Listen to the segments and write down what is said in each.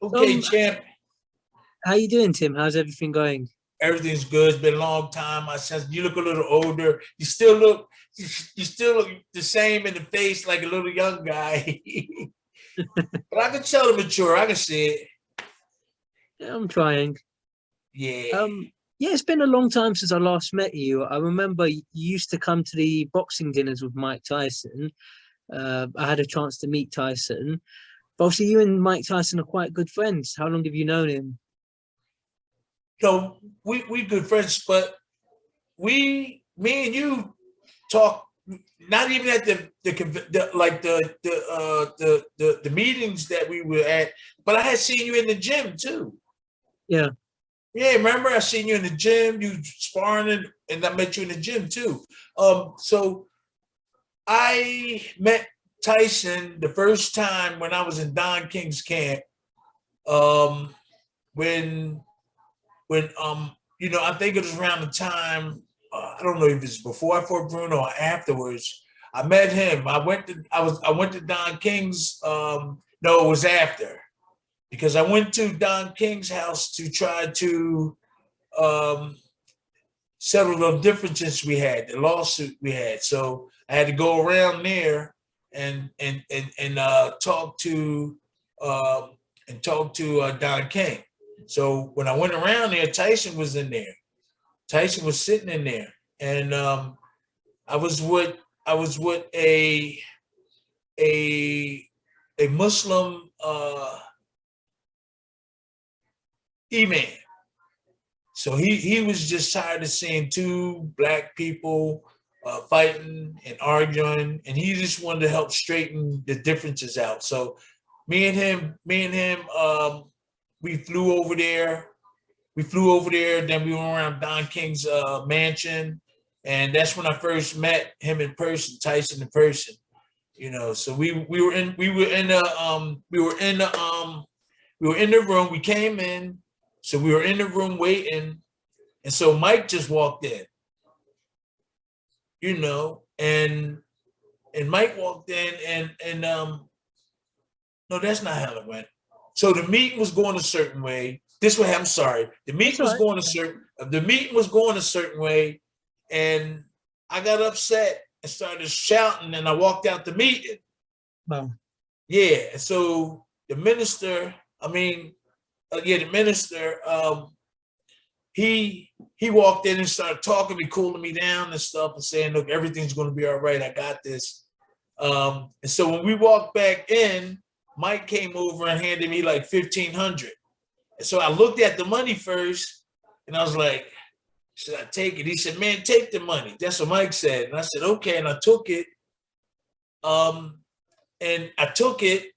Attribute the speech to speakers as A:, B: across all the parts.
A: Okay,
B: Um,
A: champ.
B: how you doing, Tim? How's everything going?
A: Everything's good. It's been a long time. I sense you look a little older. You still look the same in the face like a little young guy. But I can tell the mature. I can see it.
B: Yeah, I'm trying.
A: Yeah.
B: Yeah, it's been a long time since I last met you. I remember you used to come to the boxing dinners with Mike Tyson. I had a chance to meet Tyson. But obviously, you and Mike Tyson are quite good friends. How long have you known him?
A: So we good friends, but me and you talk not even at the like the meetings that we were at, but I had seen you in the gym too.
B: Yeah,
A: Yeah, remember I seen you in the gym, you sparring, and I met you in the gym too. So I met Tyson the first time when I was in Don King's camp. Um, when I think it was around the time, I don't know if it's before I fought Bruno or afterwards. I met him. I went to Don King's. No, it was after, because I went to Don King's house to try to um, settle the differences we had, the lawsuit we had. So I had to go around there and uh, talk to Don King. So when I went around there, Tyson was in there. Tyson was sitting in there, and I was with I was with a a Muslim imam. So he was just tired of seeing two black people fighting and arguing, and he just wanted to help straighten the differences out. So me and him, we flew over there. We flew over there. Then we went around Don King's mansion, and that's when I first met him in person, Tyson in person. So we were in the room. We came in, so we were in the room waiting, and so Mike just walked in, and Mike walked in, and no, that's not how it went. So the meeting was going a certain way. This way, I'm sorry.
B: that's all right.
A: The meeting was going a certain way, and I got upset and started shouting, and I walked out the meeting.
B: Well,
A: Yeah, and so the minister, the minister, he walked in and started talking to me, cooling me down and stuff, and saying, "Look, everything's going to be all right. I got this." And so when we walked back in, Mike came over and handed me like 1,500. And so I looked at the money first, and I was like, "Should I take it?" He said, "Man, take the money." That's what Mike said, and I said, "Okay," and I took it. Um, and I took it,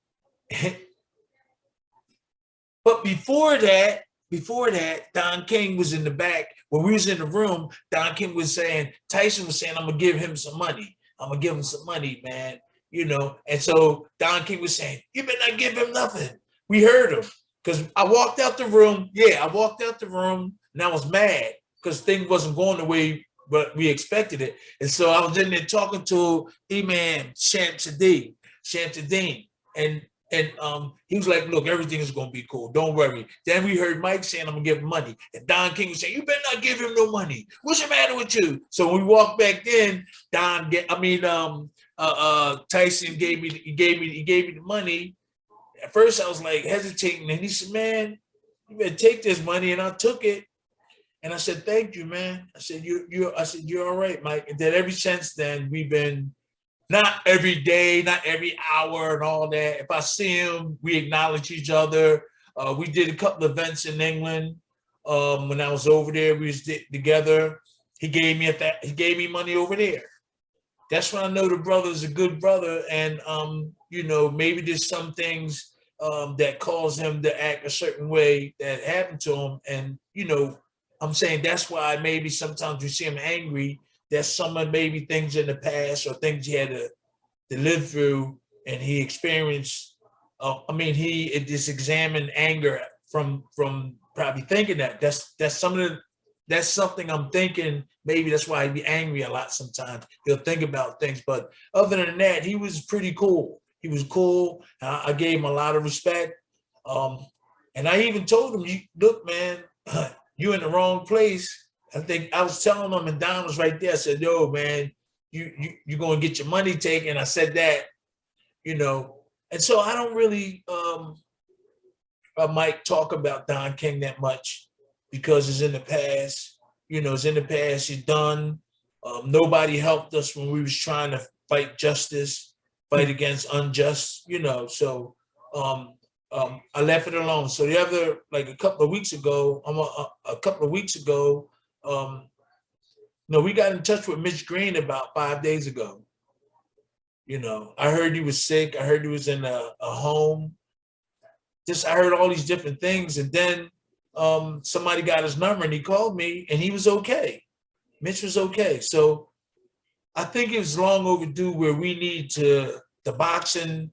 A: but before that, Don King was in the back. When we was in the room, Don King was saying, Tyson was saying, "I'm gonna give him some money. I'm gonna give him some money, man." And so Don King was saying, "You better not give him nothing." We heard him because I walked out the room. Yeah, I walked out the room and I was mad because things wasn't going the way but we expected it. And so I was in there talking to Imam Shamsuddin, and he was like, "Look, everything is gonna be cool. Don't worry." Then we heard Mike saying, "I'm gonna give him money," and Don King was saying, "You better not give him no money. What's the matter with you?" So when we walked back in, Tyson gave me the money. At first, I was like hesitating, and he said, "Man, you better take this money," and I took it. And I said, "Thank you, man." I said, "You're all right, Mike." And then ever since then, we've been not every day, not every hour, and all that. If I see him, we acknowledge each other. We did a couple of events in England. When I was over there, we was together. He gave me money over there. That's when I know the brother is a good brother, and maybe there's some things that cause him to act a certain way that happened to him, and I'm saying that's why maybe sometimes we see him angry. That someone maybe things in the past or things he had to live through, and he experienced. He just examined anger from probably thinking that's something I'm thinking. Maybe that's why he'd be angry a lot sometimes. He'll think about things, but other than that, he was pretty cool. He was cool. I gave him a lot of respect. Um, And I even told him, "You look, man, you in the wrong place." I think I was telling him, and Don was right there. I said, "Yo, man, you gonna get your money taken." I said that, you know, and so I don't really might talk about Don King that much because it's in the past. You know, it's in the past. It's done. Nobody helped us when we was trying to fight justice, fight against unjust. You know, so I left it alone. So the other, like a couple of weeks ago, no, we got in touch with Mitch Green about 5 days ago. You know, I heard he was sick. I heard he was in a home. Just I heard all these different things, and then somebody got his number and he called me, and he was okay. Mitch was okay. So I think it was long overdue where we need to the boxing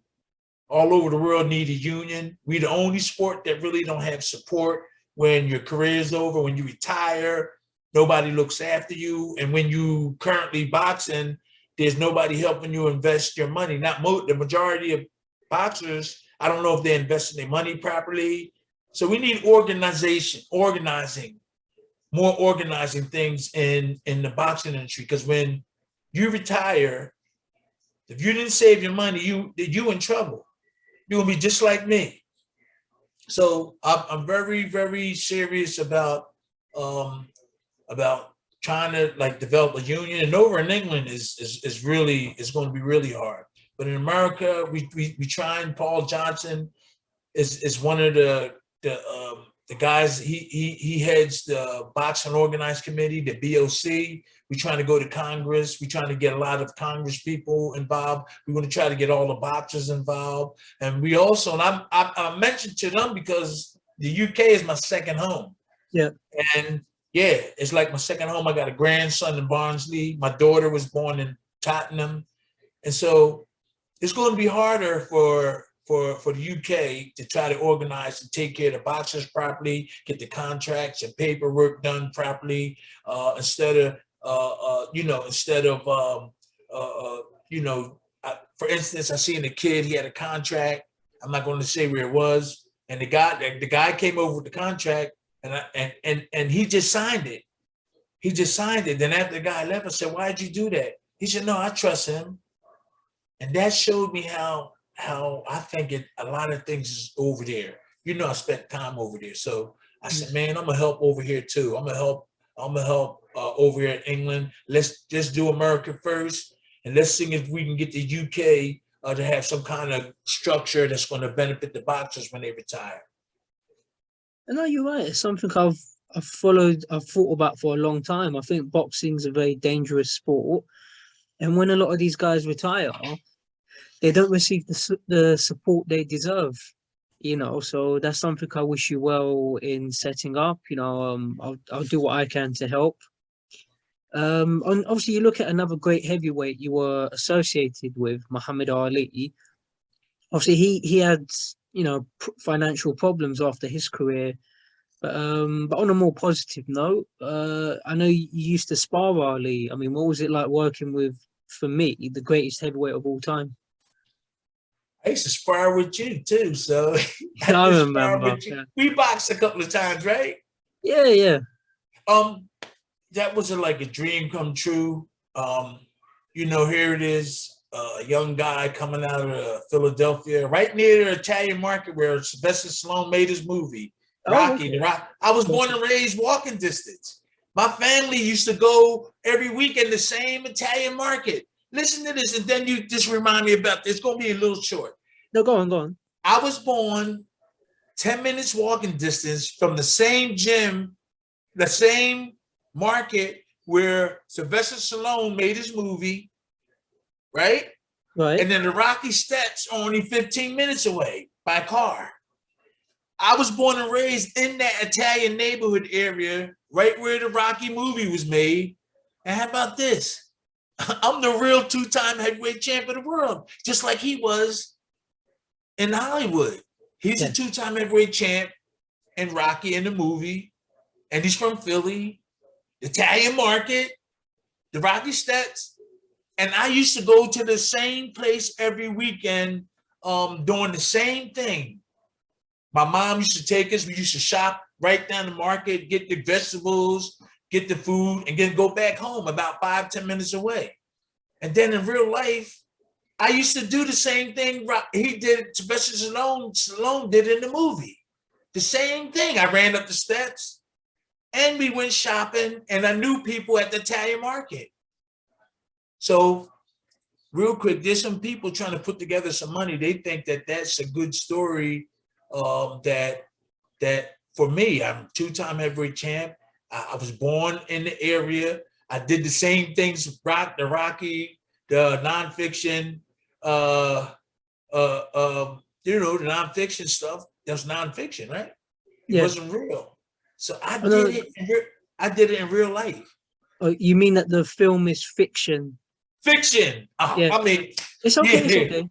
A: all over the world need a union. We the only sport that really don't have support when your career is over, when you retire, nobody looks after you, and when you currently boxing, there's nobody helping you invest your money. Not the majority of boxers, I don't know if they're investing their money properly. So we need organizing, more organizing things in the boxing industry. Because when you retire, if you didn't save your money, you in trouble. You're gonna be just like me. So I'm very, very serious about trying to like develop a union. And over in England is going to be really hard. But in America, we trying. Paul Johnson is one of the guys. He heads the Boxing Organized Committee, the BOC. We're trying to go to Congress. We're trying to get a lot of Congress people involved. We're going to try to get all the boxers involved. And we also, and I mentioned to them because the UK is my second home.
B: Yeah.
A: And yeah, it's like my second home. I got a grandson in Barnsley. My daughter was born in Tottenham. And so it's going to be harder for the UK to try to organize and take care of the boxers properly, get the contracts and paperwork done properly, instead of for instance, I seen a kid, he had a contract. I'm not going to say where it was. And the guy came over with the contract and he just signed it. He just signed it. Then after the guy left, I said, "Why'd you do that?" He said, "No, I trust him." And that showed me how I think a lot of things is over there. You know, I spent time over there. So I said, man, I'm gonna help over here too. I'm gonna help over here in England. Let's just do America first, and let's see if we can get the UK to have some kind of structure that's going to benefit the boxers when they retire.
B: No, you're right. It's something I've thought about for a long time. I think boxing's a very dangerous sport, and when a lot of these guys retire, they don't receive the support they deserve. You know, so that's something I wish you well in setting up. You know, I'll do what I can to help. And obviously, you look at another great heavyweight you were associated with, Muhammad Ali. Obviously, he had financial problems after his career. But on a more positive note, I know you used to spar Ali. I mean, what was it like working with, for me, the greatest heavyweight of all time?
A: I used to spar with you too, so
B: I remember.
A: yeah. We boxed a couple of times, right?
B: Yeah, yeah.
A: That was like a dream come true. Here it is, a young guy coming out of Philadelphia, right near the Italian market where Sylvester Stallone made his movie, Rocky.
B: Okay.
A: The Rock. I was born and raised walking distance. My family used to go every weekend the same Italian market. Listen to this, and then you just remind me about this. It's going to be a little short.
B: No, go on.
A: I was born 10 minutes walking distance from the same gym, the same market where Sylvester Stallone made his movie, right?
B: Right.
A: And then the Rocky steps are only 15 minutes away by car. I was born and raised in that Italian neighborhood area, right where the Rocky movie was made. And how about this? I'm the real two-time heavyweight champ of the world, just like he was in Hollywood. He's a two-time heavyweight champ in Rocky in the movie, and he's from Philly, the Italian market, the Rocky Steps. And I used to go to the same place every weekend doing the same thing. My mom used to take us. We used to shop right down the market, get the vegetables, get the food, and then go back home about 5-10 minutes away. And then in real life, I used to do the same thing he did, Sylvester Stallone did in the movie. The same thing. I ran up the steps and we went shopping and I knew people at the Italian market. So real quick, there's some people trying to put together some money. They think that that's a good story. That for me, I'm two-time heavyweight champ. I was born in the area. I did the same things, the Rocky, the nonfiction, the nonfiction stuff. That's nonfiction, right? It wasn't real. So I did it in real life.
B: Oh, you mean that the film is fiction?
A: Fiction. I mean,
B: it's okay. It's okay.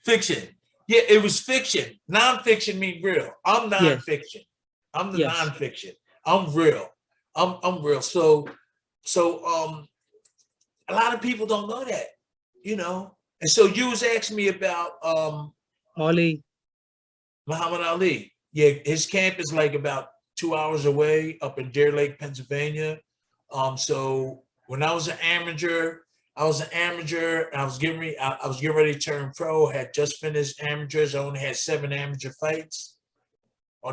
A: Fiction. Yeah, it was fiction. Nonfiction means real. I'm nonfiction. I'm the nonfiction. I'm real. I'm real. So a lot of people don't know that, And so you was asking me about
B: Ali.
A: Muhammad Ali. Yeah, his camp is like about 2 hours away up in Deer Lake, Pennsylvania. So when I was an amateur, and I was getting ready to turn pro. Had just finished amateurs. I only had 7 amateur fights. I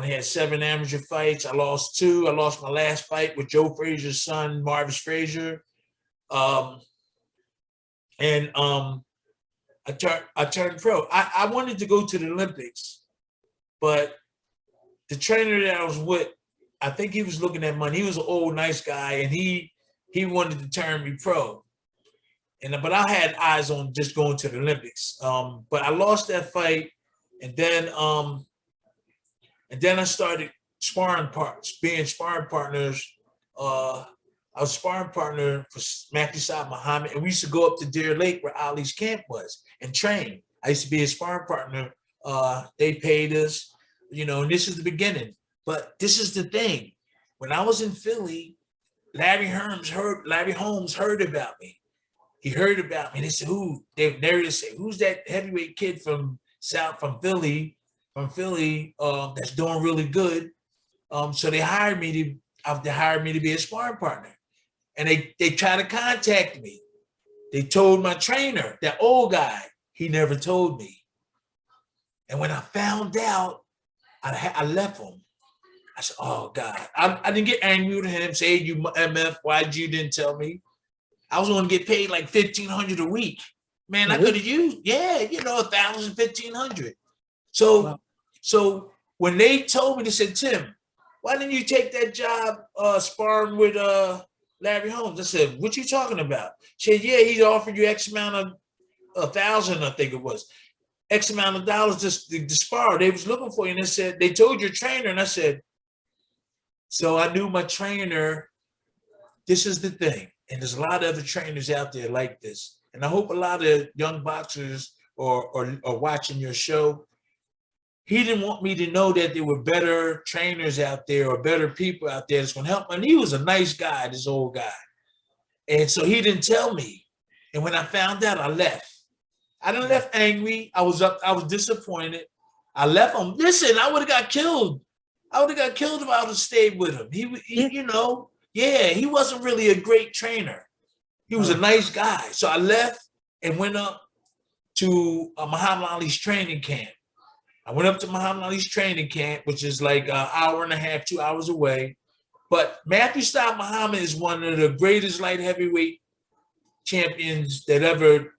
A: lost 2. I lost my last fight with Joe Frazier's son, Marvis Frazier. I turned pro. I wanted to go to the Olympics, but the trainer that I was with, I think he was looking at money. He was an old, nice guy, and he wanted to turn me pro. But I had eyes on just going to the Olympics. But I lost that fight, and then I started being sparring partners. I was sparring partner for Matthew Saad Muhammad, and we used to go up to Deer Lake where Ali's camp was and train. I used to be a sparring partner. They paid us, and this is the beginning. But this is the thing. When I was in Philly, Larry Holmes heard about me. He heard about me. And they said, "Who?" They say, "Who's that heavyweight kid from Philly, that's doing really good?" So they hired me to be a sparring partner, and they tried to contact me. They told my trainer, that old guy, he never told me. And when I found out, I left him. I said, "Oh God!" I didn't get angry with him. Say, "You MF, why'd you didn't tell me?" I was going to get paid like $1,500 a week. Man, I could have used, 1,000, 1,500. So when they told me, they said, "Tim, why didn't you take that job sparring with Larry Holmes?" I said, "What you talking about?" She said, "Yeah, he offered you X amount of 1,000, I think it was, X amount of dollars just to spar. They was looking for you." And they said, "They told your trainer." And I said, so I knew my trainer. This is the thing. And there's a lot of other trainers out there like this. And I hope a lot of young boxers are watching your show. He didn't want me to know that there were better trainers out there or better people out there that's going to help. And he was a nice guy, this old guy. And so he didn't tell me. And when I found out, I left. I didn't left angry. I was disappointed. I left him. Listen, I would have got killed. I would have got killed if I would have stayed with him. He wasn't really a great trainer. He was a nice guy. So I left and went up to Muhammad Ali's training camp. I went up to Muhammad Ali's training camp, which is like an hour and a half, 2 hours away. But Matthew Saad Muhammad is one of the greatest light heavyweight champions that ever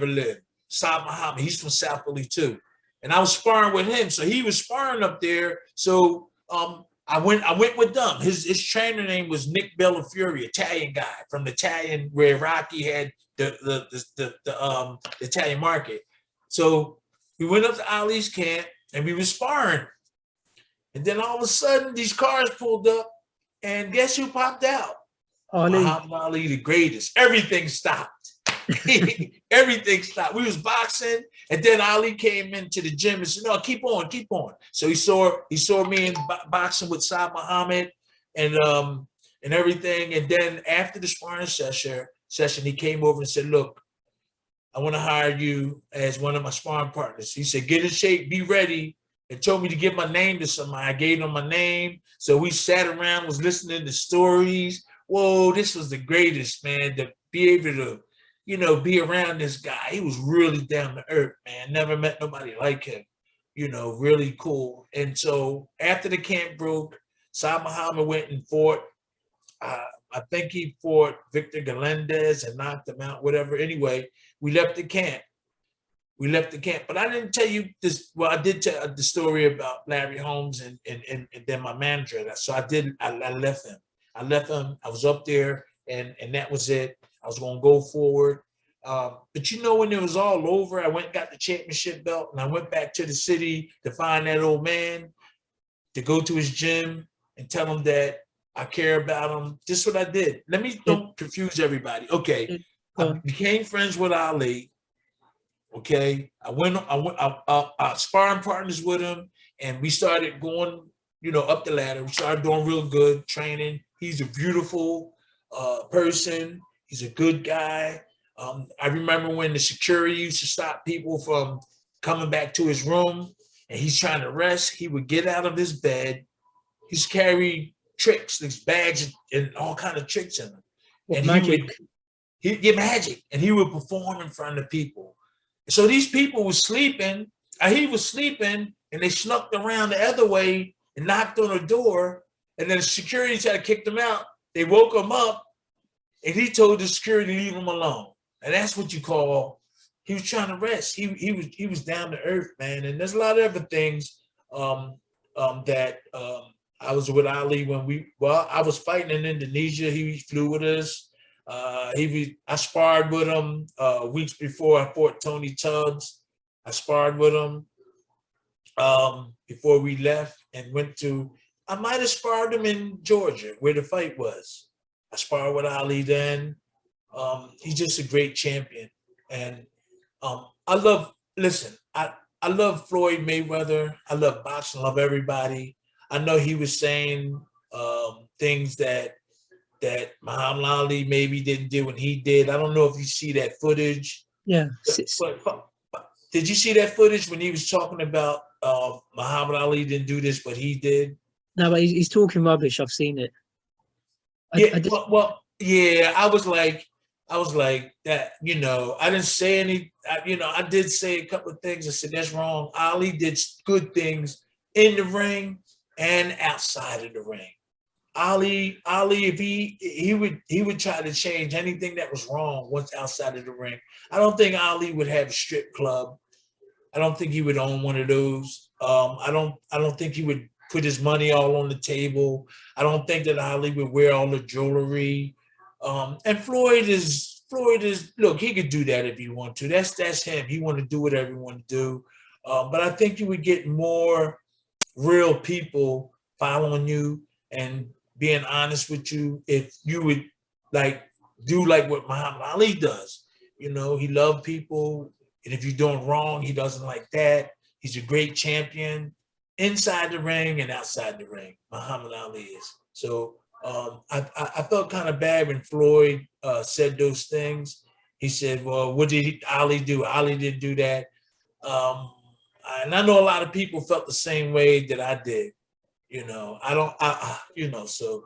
A: lived. Saad Muhammad, he's from South Philly too. And I was sparring with him. So he was sparring up there. So I went with them. His trainer name was Nick Bellafury, Italian guy from the Italian, where Rocky had the Italian market. So we went up to Ali's camp and we were sparring. And then all of a sudden these cars pulled up and guess who popped out? Muhammad Ali, the greatest. Everything stopped. Everything stopped. We was boxing, and then Ali came into the gym and said, "No, keep on, keep on." So he saw me in boxing with Saad Muhammad and everything. And then after the sparring session, he came over and said, "Look, I want to hire you as one of my sparring partners." He said, "Get in shape, be ready, and told me to give my name to somebody. I gave them my name. So we sat around, was listening to stories. Whoa, this was the greatest, man, to be able to, be around this guy. He was really down to earth, man. Never met nobody like him, really cool. And so after the camp broke, Saad Muhammad went and fought. I think he fought Victor Galindez and knocked him out, whatever. Anyway, we left the camp. But I didn't tell you this. Well, I did tell the story about Larry Holmes and then my manager. So I did. I left him. I was up there, and that was it. I was going to go forward. But when it was all over, I went and got the championship belt, and I went back to the city to find that old man, to go to his gym and tell him that I care about him. This is what I did. Let me don't confuse everybody. Okay, I became friends with Ali. Okay, I sparring partners with him, and we started going, up the ladder. We started doing real good training. He's a beautiful person. He's a good guy. I remember when the security used to stop people from coming back to his room, and he's trying to rest. He would get out of his bed. He's carried tricks, these bags, and all kind of tricks in them. And
B: magic.
A: He'd get magic, and he would perform in front of people. So these people were sleeping. He was sleeping, and they snuck around the other way and knocked on the door. And then the security tried to kick them out. They woke him up, and he told the security to leave him alone. And that's what you call, he was trying to rest. He was down to earth, man. And there's a lot of other things that I was with Ali when I was fighting in Indonesia. He flew with us. I sparred with him weeks before I fought Tony Tubbs. I sparred with him before we left and I might have sparred him in Georgia where the fight was. I sparred with Ali then. He's just a great champion. And I love Floyd Mayweather. I love boxing, I love everybody. I know he was saying things that Muhammad Ali maybe didn't do when he did. I don't know if you see that footage.
B: Yeah.
A: But did you see that footage when he was talking about Muhammad Ali didn't do this, but he did?
B: No, but he's talking rubbish. I've seen it.
A: Yeah. I was like that. I didn't say any. I did say a couple of things. I said that's wrong. Ali did good things in the ring and outside of the ring. Ali, if he would try to change anything that was wrong once outside of the ring. I don't think Ali would have a strip club. I don't think he would own one of those. I don't think he would put his money all on the table. I don't think that Ali would wear all the jewelry. And Floyd is look, he could do that if he want to. That's him. He want to do whatever he want to do. But I think you would get more real people following you and being honest with you if you would do what Muhammad Ali does. He loved people, and if you're doing wrong, he doesn't like that. He's a great champion inside the ring and outside the ring. Muhammad Ali is. So I felt kind of bad when Floyd said those things. He said, "Well, what did Ali do? Ali didn't do that." And I know a lot of people felt the same way that I did. So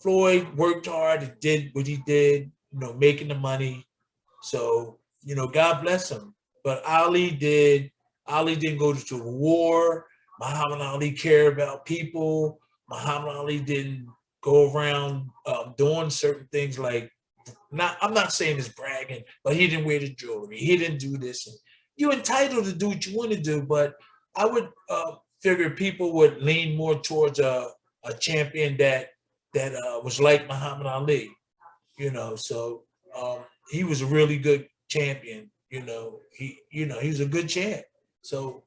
A: Floyd worked hard and did what he did, making the money. So, God bless him. But Ali didn't go to war. Muhammad Ali cared about people. Muhammad Ali didn't go around doing certain things I'm not saying it's bragging, but he didn't wear the jewelry. He didn't do this. And you're entitled to do what you want to do, but I would figure people would lean more towards a champion that was like Muhammad Ali, So he was a really good champion. He was a good champ. So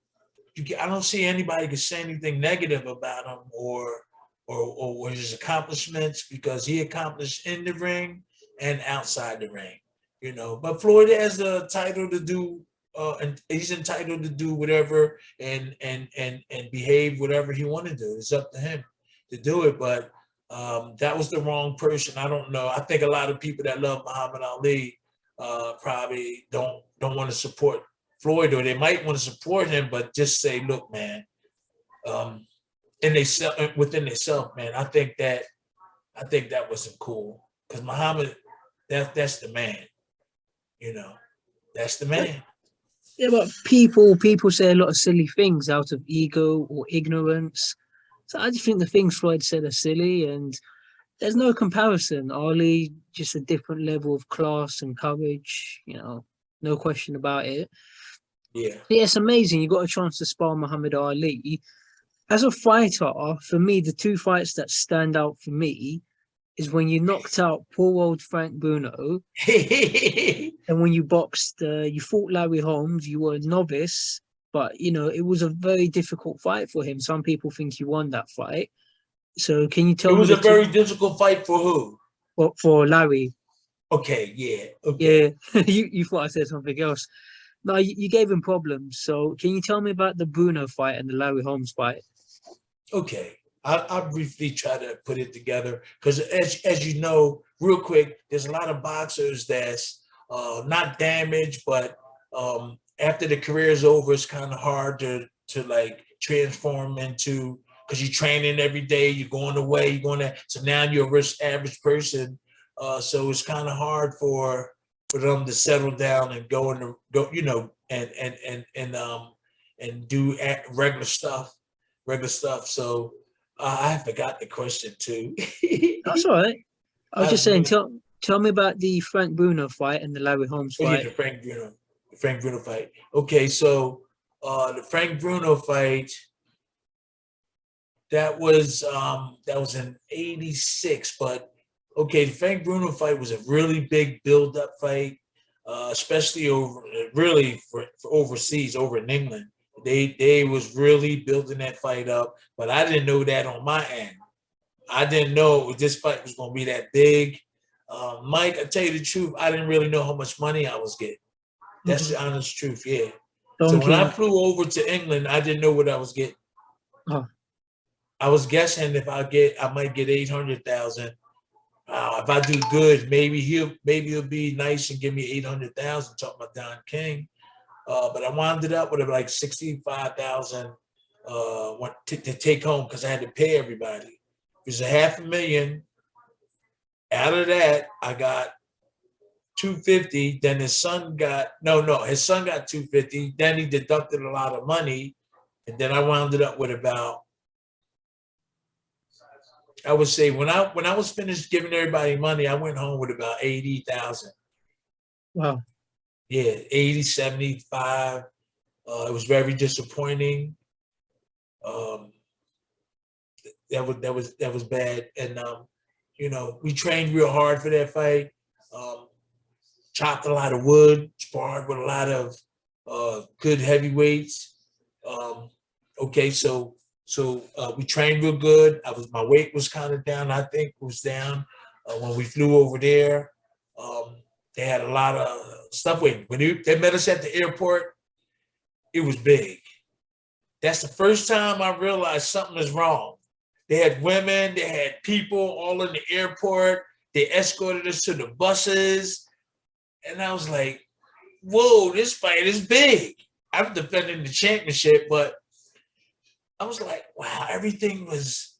A: I don't see anybody can say anything negative about him or his accomplishments, because he accomplished in the ring and outside the ring. But Floyd has the title to do. And he's entitled to do whatever and behave whatever he want to do. It's up to him to do it. But that was the wrong person. I don't know. I think a lot of people that love Muhammad Ali probably don't want to support Floyd, or they might want to support him, but just say, look, man, in they self within themselves, man. I think that wasn't cool because Muhammad, that's the man, you know, that's the man.
B: Yeah, but people say a lot of silly things out of ego or ignorance. So I just think the things Floyd said are silly, and there's no comparison. Ali, just a different level of class and courage, no question about it.
A: Yeah.
B: Yeah, it's amazing. You got a chance to spar Muhammad Ali. As a fighter, for me, the two fights that stand out for me is when you knocked out poor old Frank Bruno, and when you boxed, you fought Larry Holmes. You were a novice, but it was a very difficult fight for him. Some people think you won that fight. So can you
A: It
B: tell me
A: was
B: the
A: a very
B: two
A: difficult fight for who?
B: for Larry?
A: Okay, yeah,
B: Yeah,
A: okay,
B: you thought I said something else. No, you gave him problems. So can you tell me about the Bruno fight and the Larry Holmes fight?
A: okay. I'll briefly try to put it together because, as you know, real quick, there's a lot of boxers that's not damaged, but after the career is over, it's kind of hard to like transform into because you're training every day, you're going away, you're going there. So now you're a rich average person. So it's kind of hard for them to settle down and go, and do regular stuff, So I forgot the question too.
B: That's all right. I was
A: I
B: just saying,
A: really,
B: tell me about the Frank Bruno fight and the Larry Holmes
A: oh yeah,
B: fight.
A: The Frank Bruno fight. Okay, so the Frank Bruno fight that was in '86, but okay, the Frank Bruno fight was a really big build up fight, especially over really for overseas, over in England. They was really building that fight up, but I didn't know that on my end. I didn't know this fight was going to be that big. Mike, I tell you the truth, I didn't really know how much money I was getting. That's
B: Mhm.
A: the honest truth. Yeah. So when I
B: Donking.
A: flew over to England, I didn't know what I was getting.
B: Oh,
A: I was guessing I might get 800,000. If I do good, maybe he'll be nice and give me 800,000. Talking about Don King, but I wound it up with like 65,000 to take home because I had to pay everybody. It was a 500,000. Out of that, I got 250. Then his son got his son got 250. Then he deducted a lot of money, and then I wound it up with about, I would say when I was finished giving everybody money, I went home with about 80,000.
B: wow.
A: Yeah, 80, 75. It was very disappointing. Um, that was bad. And we trained real hard for that fight. Um, Chopped a lot of wood, sparred with a lot of good heavyweights. Um, okay, so we trained real good. My weight was kind of down. I think it was down when we flew over there. Um, they had a lot of stuff waiting. When they met us at the airport, it was big. That's the first time I realized something is wrong. They had women, they had people all in the airport. They escorted us to the buses. And I was like, whoa, this fight is big. I'm defending the championship, but I was like, wow, everything was,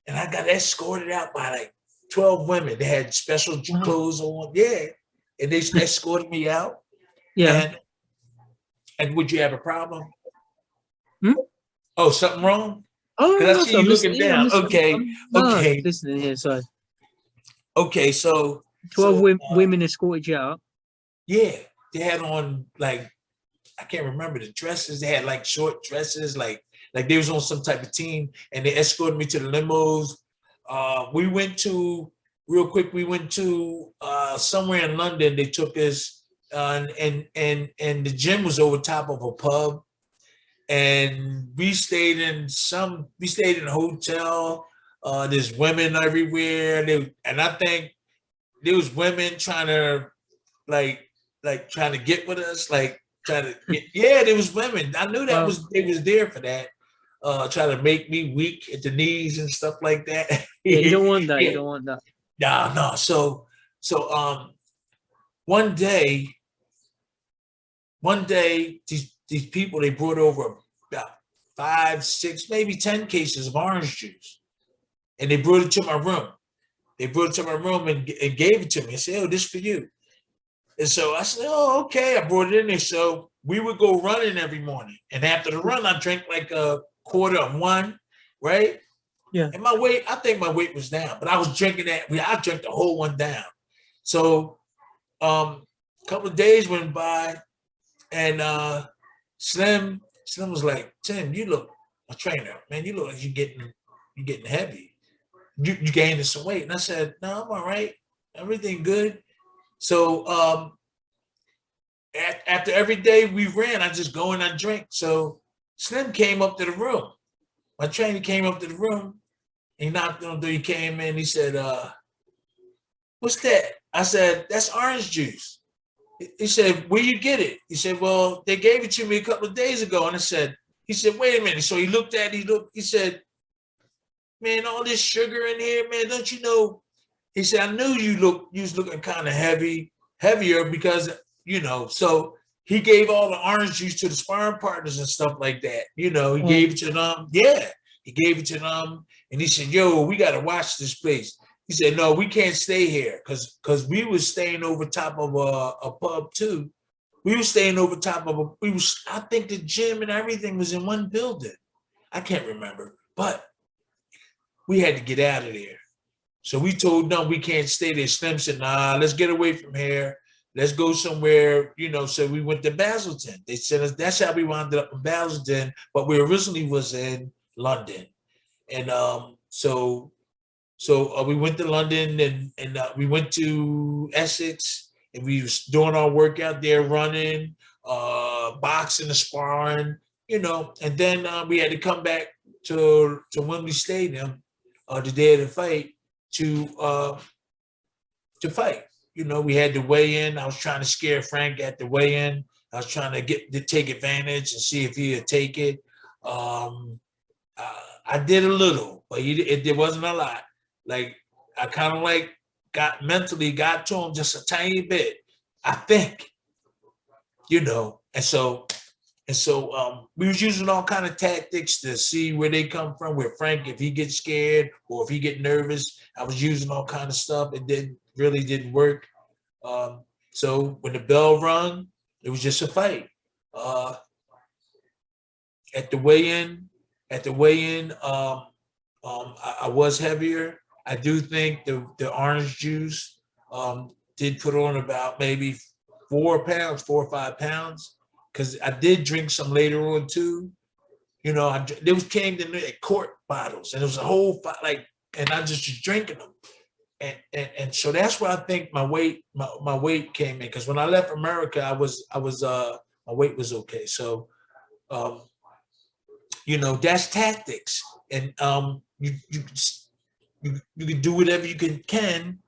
A: and I got escorted out by like 12 women. They had special
B: Wow.
A: clothes on. Yeah. And they escorted me out.
B: Yeah.
A: And would you have a problem?
B: Hmm?
A: Oh, something wrong?
B: Oh
A: Because I
B: no,
A: see
B: so
A: you
B: I'm
A: looking
B: listening. Yeah, I'm
A: down.
B: listening.
A: Okay.
B: No,
A: Okay.
B: listening here. Sorry.
A: Okay. So
B: 12
A: so
B: women escorted you out.
A: yeah, they had on like, I can't remember the dresses. They had like short dresses, like they was on some type of team, and they escorted me to the limos. We went to real quick. We went to somewhere in London. They took us, and the gym was over top of a pub, and we stayed in a hotel. There's women everywhere. And I think there was women trying to like trying to get with us, like trying to get, yeah, there was women. I knew that
B: Wow.
A: was they was there for that. Trying to make me weak at the knees and stuff like that.
B: Yeah, you don't want that. You
A: Yeah.
B: don't want that.
A: No. So one day, these people they brought over about 5, 6, maybe 10 cases of orange juice. And they brought it to my room. They brought it to my room and gave it to me and said, oh, this for you. And so I said, oh, okay. I brought it in there. So we would go running every morning. And after the run, I drank like a quarter of one, right?
B: Yeah.
A: And my weight, I think my weight was down, but I was drinking that. I drank the whole one down. So a couple of days went by and Slim was like, Tim, you look a trainer, man. You look like you're getting heavy. You gaining some weight. And I said, no, I'm all right. Everything good. So after every day we ran, I just go and I drink. So Slim came up to the room. My trainer came up to the room. He knocked on the door. He came in. He said, what's that? I said, that's orange juice. He said, where you get it? He said, well, they gave it to me a couple of days ago. And he said, wait a minute. So he looked at it. He said, man, all this sugar in here, man, don't you know? He said, I knew you was looking kind of heavier because, you know, so he gave all the orange juice to the sparring partners and stuff like that. You know, he gave it to them. Yeah, he gave it to them. And he said, yo, we got to watch this place. He said, no, we can't stay here because we was staying over top of a pub too. We were staying over top of I think the gym and everything was in one building. I can't remember, but we had to get out of there. So we told them we can't stay there. Slim said, nah, let's get away from here. Let's go somewhere, you know. So we went to Basildon. They said that's how we wound up in Basildon, but we originally was in London. And so we went to London and we went to Essex and we was doing our workout there, running, boxing and sparring, you know. And then we had to come back to Wembley Stadium the day of the fight to fight. You know, we had to weigh in. I was trying to scare Frank at the weigh-in. I was trying to take advantage and see if he would take it. I did a little, but it wasn't a lot. Like I kind of like got to him just a tiny bit, I think, you know. And so we was using all kind of tactics to see where they come from, where Frank, if he gets scared or if he get nervous, I was using all kind of stuff. It really didn't work. So when the bell rung, it was just a fight. At the weigh-in, I was heavier. I do think the orange juice did put on about maybe 4 or 5 pounds, because I did drink some later on too. You know, there came in quart bottles, and it was a whole and I just was drinking them. And so that's where I think my weight came in, because when I left America, my weight was okay. So you know, that's tactics, and you can do whatever you can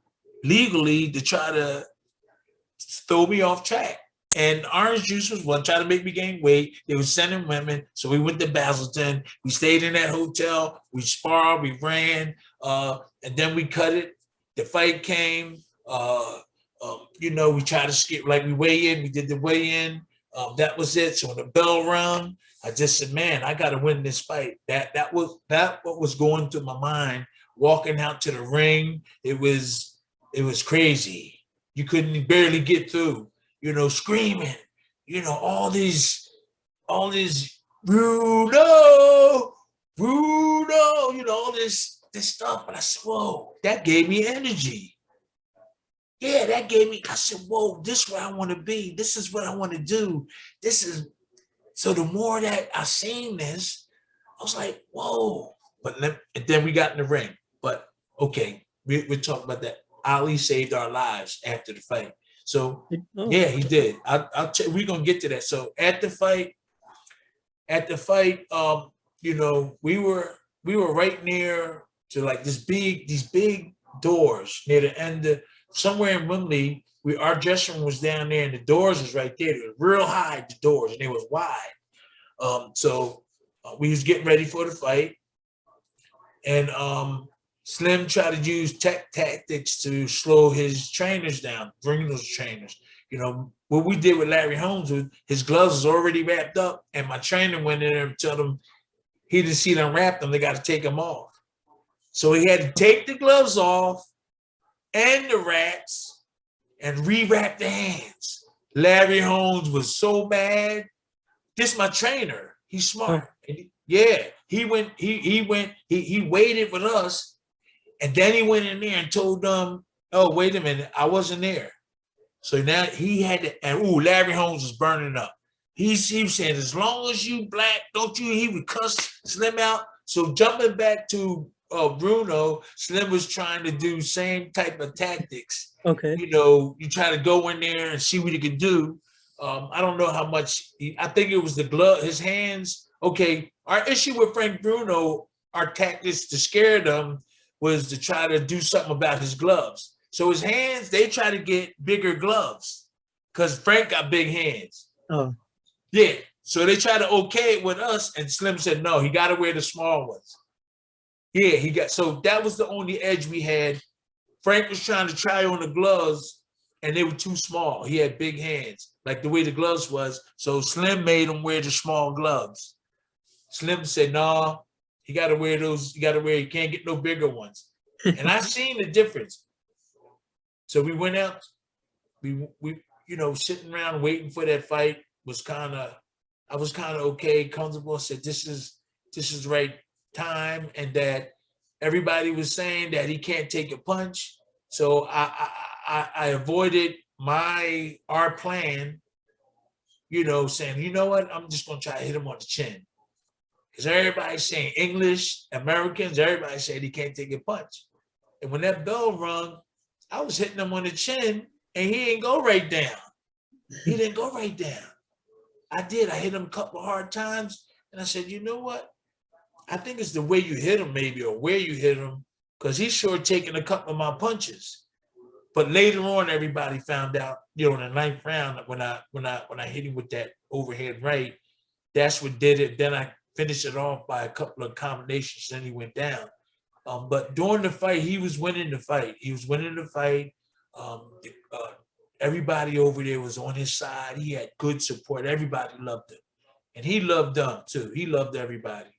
A: legally to try to throw me off track. And orange juice was one, trying to make me gain weight. They were sending women. So we went to Basildon. We stayed in that hotel. We sparred, we ran, and then we cut it. The fight came. You know, we tried to skip, like we weigh in. We did the weigh in. That was it. So when the bell rang, I just said, man, I got to win this fight. That what was going through my mind. Walking out to the ring, it was crazy. You couldn't barely get through. You know, screaming, you know, all these, Bruno, you know, all this stuff. But I said, whoa, that gave me energy. Yeah, I said, whoa, this is where I want to be. This is what I want to do. So the more that I seen this, I was like, whoa. And then we got in the ring. But okay, we're talking about that. Ali saved our lives after the fight. So yeah, he did. We're gonna get to that. So at the fight, you know, we were right near to like these big doors near the end somewhere in Wembley. Our dressing room was down there, and the doors was right there. They were real high, the doors, and they was wide. So we was getting ready for the fight, and Slim tried to use tactics to slow his trainers down, bring those trainers. You know, what we did with Larry Holmes, his gloves was already wrapped up, and my trainer went in there and told him, he didn't see them wrap them. They got to take them off. So he had to take the gloves off and the wraps and re-wrap the hands. Larry Holmes was so mad. This is my trainer. He's smart. Yeah, he waited with us, and then he went in there and told them, "Oh, wait a minute, I wasn't there." So now he had to, and Larry Holmes was burning up. He was saying, as long as you black, don't you, he would cuss Slim out. So jumping back to Bruno, Slim was trying to do same type of tactics.
B: Okay.
A: You know, you try to go in there and see what he can do. I don't know how much, I think it was the glove, his hands. Okay, our issue with Frank Bruno, our tactics to scare them was to try to do something about his gloves. So his hands, they try to get bigger gloves because Frank got big hands.
B: Oh.
A: Yeah, so they try to okay it with us, and Slim said, no, he got to wear the small ones. Yeah, so that was the only edge we had. Frank was trying to try on the gloves, and they were too small. He had big hands, like the way the gloves was. So Slim made him wear the small gloves. Slim said, no, he got to wear those. You can't get no bigger ones. And I seen the difference. So we went out. We sitting around waiting for that fight I was kind of okay, comfortable. Said this is the right time, and that everybody was saying that he can't take a punch. So I avoided our plan, saying, you know what, I'm just gonna try to hit him on the chin. Because everybody's saying English, Americans, everybody said he can't take a punch. And when that bell rung, I was hitting him on the chin, and he didn't go right down. He didn't go right down. I did. I hit him a couple of hard times, and I said, you know what? I think it's the way you hit him, maybe, or where you hit him, because he's sure taking a couple of my punches. But later on, everybody found out, in the ninth round, when I hit him with that overhead right, that's what did it. Then I finished it off by a couple of combinations, then he went down. But during the fight, he was winning the fight. Everybody over there was on his side. He had good support. Everybody loved him. And he loved them too. He loved everybody.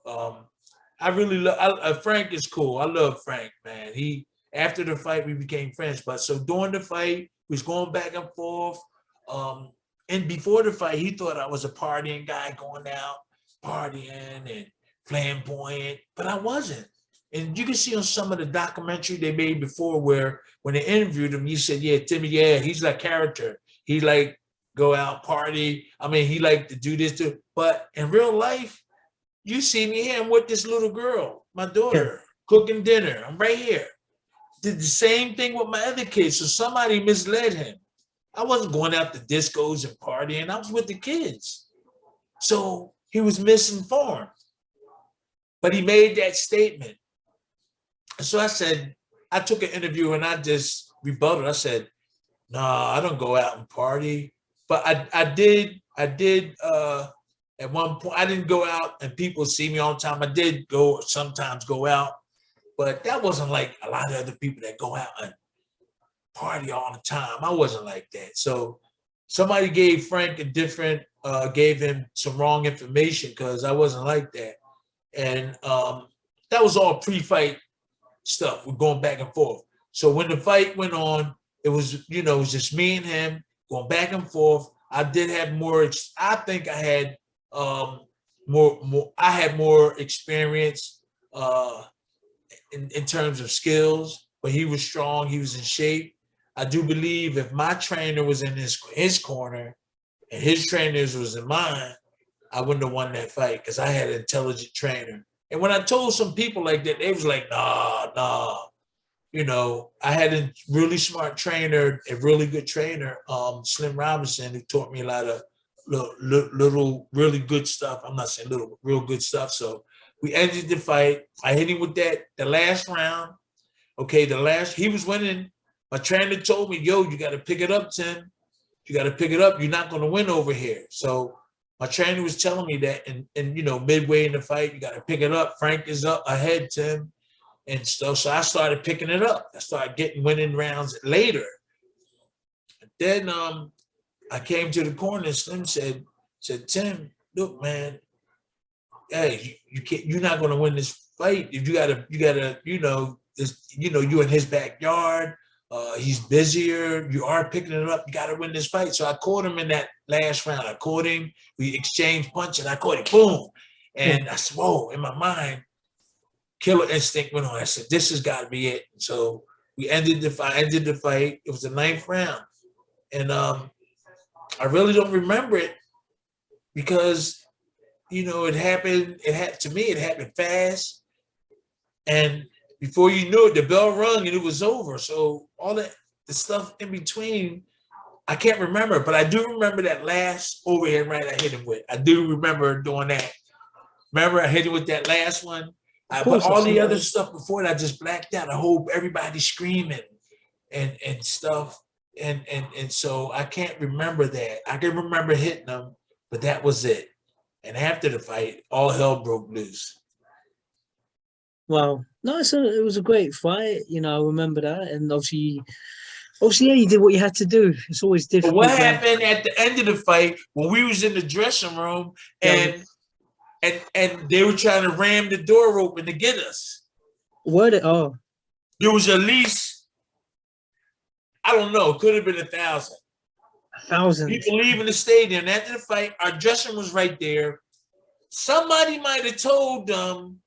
A: I really love Frank is cool. I love Frank, man. After the fight, we became friends. But so during the fight, we was going back and forth. And before the fight, he thought I was a partying guy, going out, partying and flamboyant, but I wasn't. And you can see on some of the documentary they made before where when they interviewed him, he said, yeah, Timmy, yeah, he's like character. He like go out, party. I mean, he like to do this too. But in real life, you see me here, I'm with this little girl, my daughter, cooking dinner. I'm right here. Did the same thing with my other kids. So somebody misled him. I wasn't going out to discos and partying. I was with the kids. So he was misinformed. But he made that statement. So I said, I took an interview and I just rebutted. I said, no, I don't go out and party. But I did at one point, I didn't go out and people see me all the time. I did sometimes go out, but that wasn't like a lot of other people that go out and party all the time. I wasn't like that. So somebody gave Frank gave him some wrong information because I wasn't like that. And that was all pre-fight stuff. We're going back and forth. So when the fight went on, it was just me and him going back and forth. I did have more. I think I had more. I had more experience in terms of skills, but he was strong. He was in shape. I do believe if my trainer was in his corner and his trainers was in mine, I wouldn't have won that fight because I had an intelligent trainer. And when I told some people like that, they was like, nah. I had a really smart trainer, a really good trainer, Slim Robinson, who taught me a lot of little really good stuff. I'm not saying little, real good stuff. So we ended the fight. I hit him with that, the last round. Okay, he was winning. My trainer told me, yo, you got to pick it up, Tim. You got to pick it up. You're not going to win over here. So my trainer was telling me that, and midway in the fight, you got to pick it up. Frank is up ahead, Tim. And so I started picking it up. I started winning rounds later. And then I came to the corner and Slim said, Tim, look, man, hey, you can't, you're not going to win this fight. If you gotta, you're in his backyard. He's busier. You are picking it up. You got to win this fight. So I caught him in that last round. I caught him. We exchanged punches. I caught him. Boom. And I said, whoa, in my mind, killer instinct went on. I said, this has got to be it. So we ended the fight. It was the 9th round. And I really don't remember it because, it happened. It happened fast. And before you knew it, the bell rung and it was over. So all the stuff in between, I can't remember, but I do remember that last overhead right I hit him with. I do remember doing that. Remember I hit him with that last one? But all the other stuff before that, I just blacked out. I hope everybody screaming and stuff. And so I can't remember that. I can remember hitting him, but that was it. And after the fight, all hell broke loose.
B: Wow. No, it was a great fight. I remember that. And obviously, yeah, you did what you had to do. It's always difficult.
A: But what happened at the end of the fight when we was in the dressing room and they were trying to ram the door open to get us?
B: Oh.
A: There was at least, I don't know, could have been 1,000.
B: 1,000
A: people leaving the stadium. After the fight, our dressing room was right there. Somebody might have told them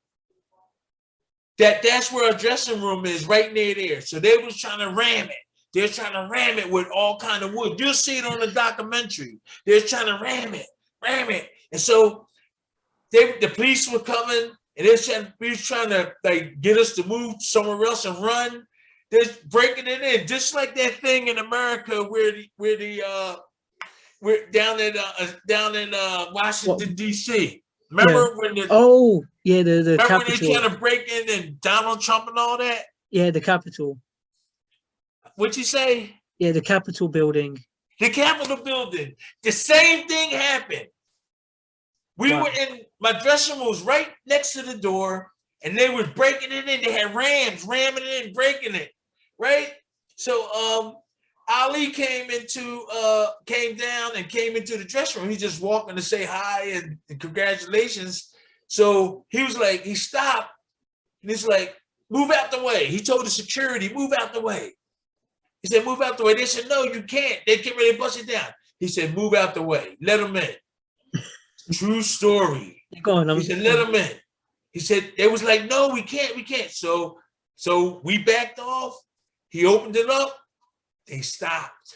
A: that that's where our dressing room is, right near there. So they was trying to ram it. They're trying to ram it with all kind of wood. You'll see it on the documentary. They're trying to ram it. And so the police were coming, and we was trying to get us to move somewhere else and run. They're breaking it in, just like that thing in America where we're down in Washington D.C. Remember when the
B: the
A: Capitol.
B: Capitol.
A: When they trying to break in and Donald Trump and all that?
B: Yeah, the Capitol.
A: What'd you say?
B: Yeah, the Capitol building.
A: The Capitol building. The same thing happened. We were in my dressing room was right next to the door, and they were breaking it in. They had rams ramming it in, breaking it. Right? So Ali came down and came into the dressing room. He just walking to say hi and congratulations. So he was like, he stopped and he's like, move out the way. He told the security, move out the way. He said, move out the way. They said, no, you can't. They get ready to bust it down. He said, move out the way. Let them in. True story. He said, let them in. He said, they was like, no, we can't. So we backed off. He opened it up. They stopped.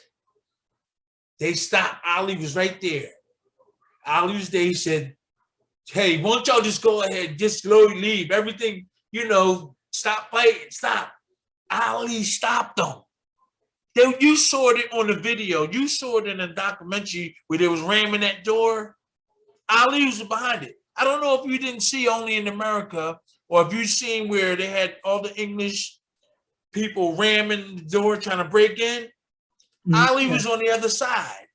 A: Ali was right there. Ali was there. He said, hey, won't y'all just go ahead, just slowly leave. Everything, stop fighting, stop. Ali stopped them. You saw it on the video. You saw it in the documentary where they was ramming that door. Ali was behind it. I don't know if you didn't see only in America or if you seen where they had all the English people ramming the door trying to break in. Ali was on the other side.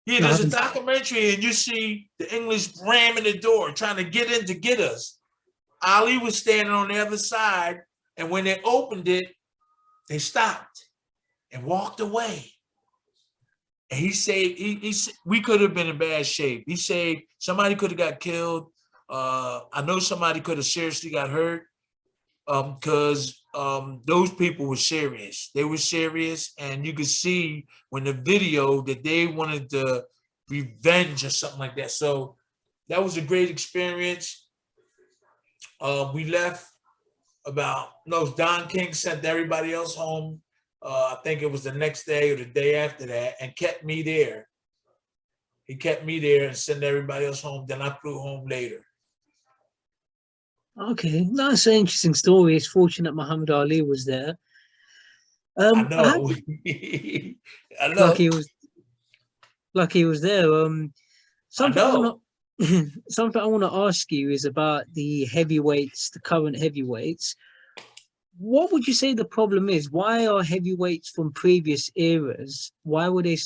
A: Yeah, there's a documentary and you see the English ramming the door, trying to get in to get us. Ali was standing on the other side, and when they opened it, they stopped and walked away. And he saved, we could have been in bad shape. He saved, somebody could have got killed. I know somebody could have seriously got hurt because those people were serious. They were serious, and you could see when the video that they wanted to revenge or something like that. So that was a great experience. We left Don King sent everybody else home. I think it was the next day or the day after that, and kept me there. He kept me there and sent everybody else home. Then I flew home later.
B: Okay, that's an interesting story. It's fortunate Muhammad Ali was there.
A: I know. I know.
B: Lucky he was there. Something
A: I know.
B: Something I want to ask you is about the heavyweights, the current heavyweights. What would you say the problem is? Why are heavyweights from previous eras? Why were they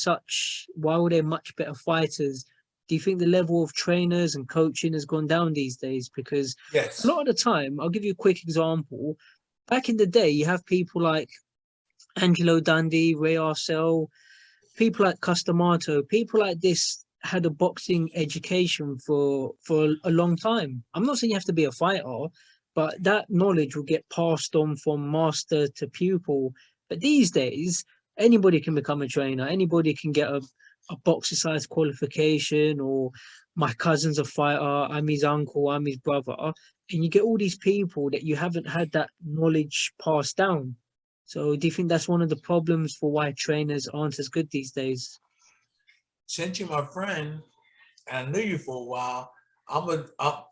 B: much better fighters? Do you think the level of trainers and coaching has gone down these days? Because
A: yes,
B: a lot of the time, I'll give you a quick example. Back in the day, you have people like Angelo Dundee, Ray Arcel, people like Custamato, people like this had a boxing education for a long time. I'm not saying you have to be a fighter, but that knowledge will get passed on from master to pupil. But these days, anybody can become a trainer. Anybody can get a boxer-size qualification, or my cousin's a fighter, I'm his uncle, I'm his brother. And you get all these people that you haven't had that knowledge passed down. So do you think that's one of the problems for why trainers aren't as good these days?
A: Since you're my friend, and I knew you for a while,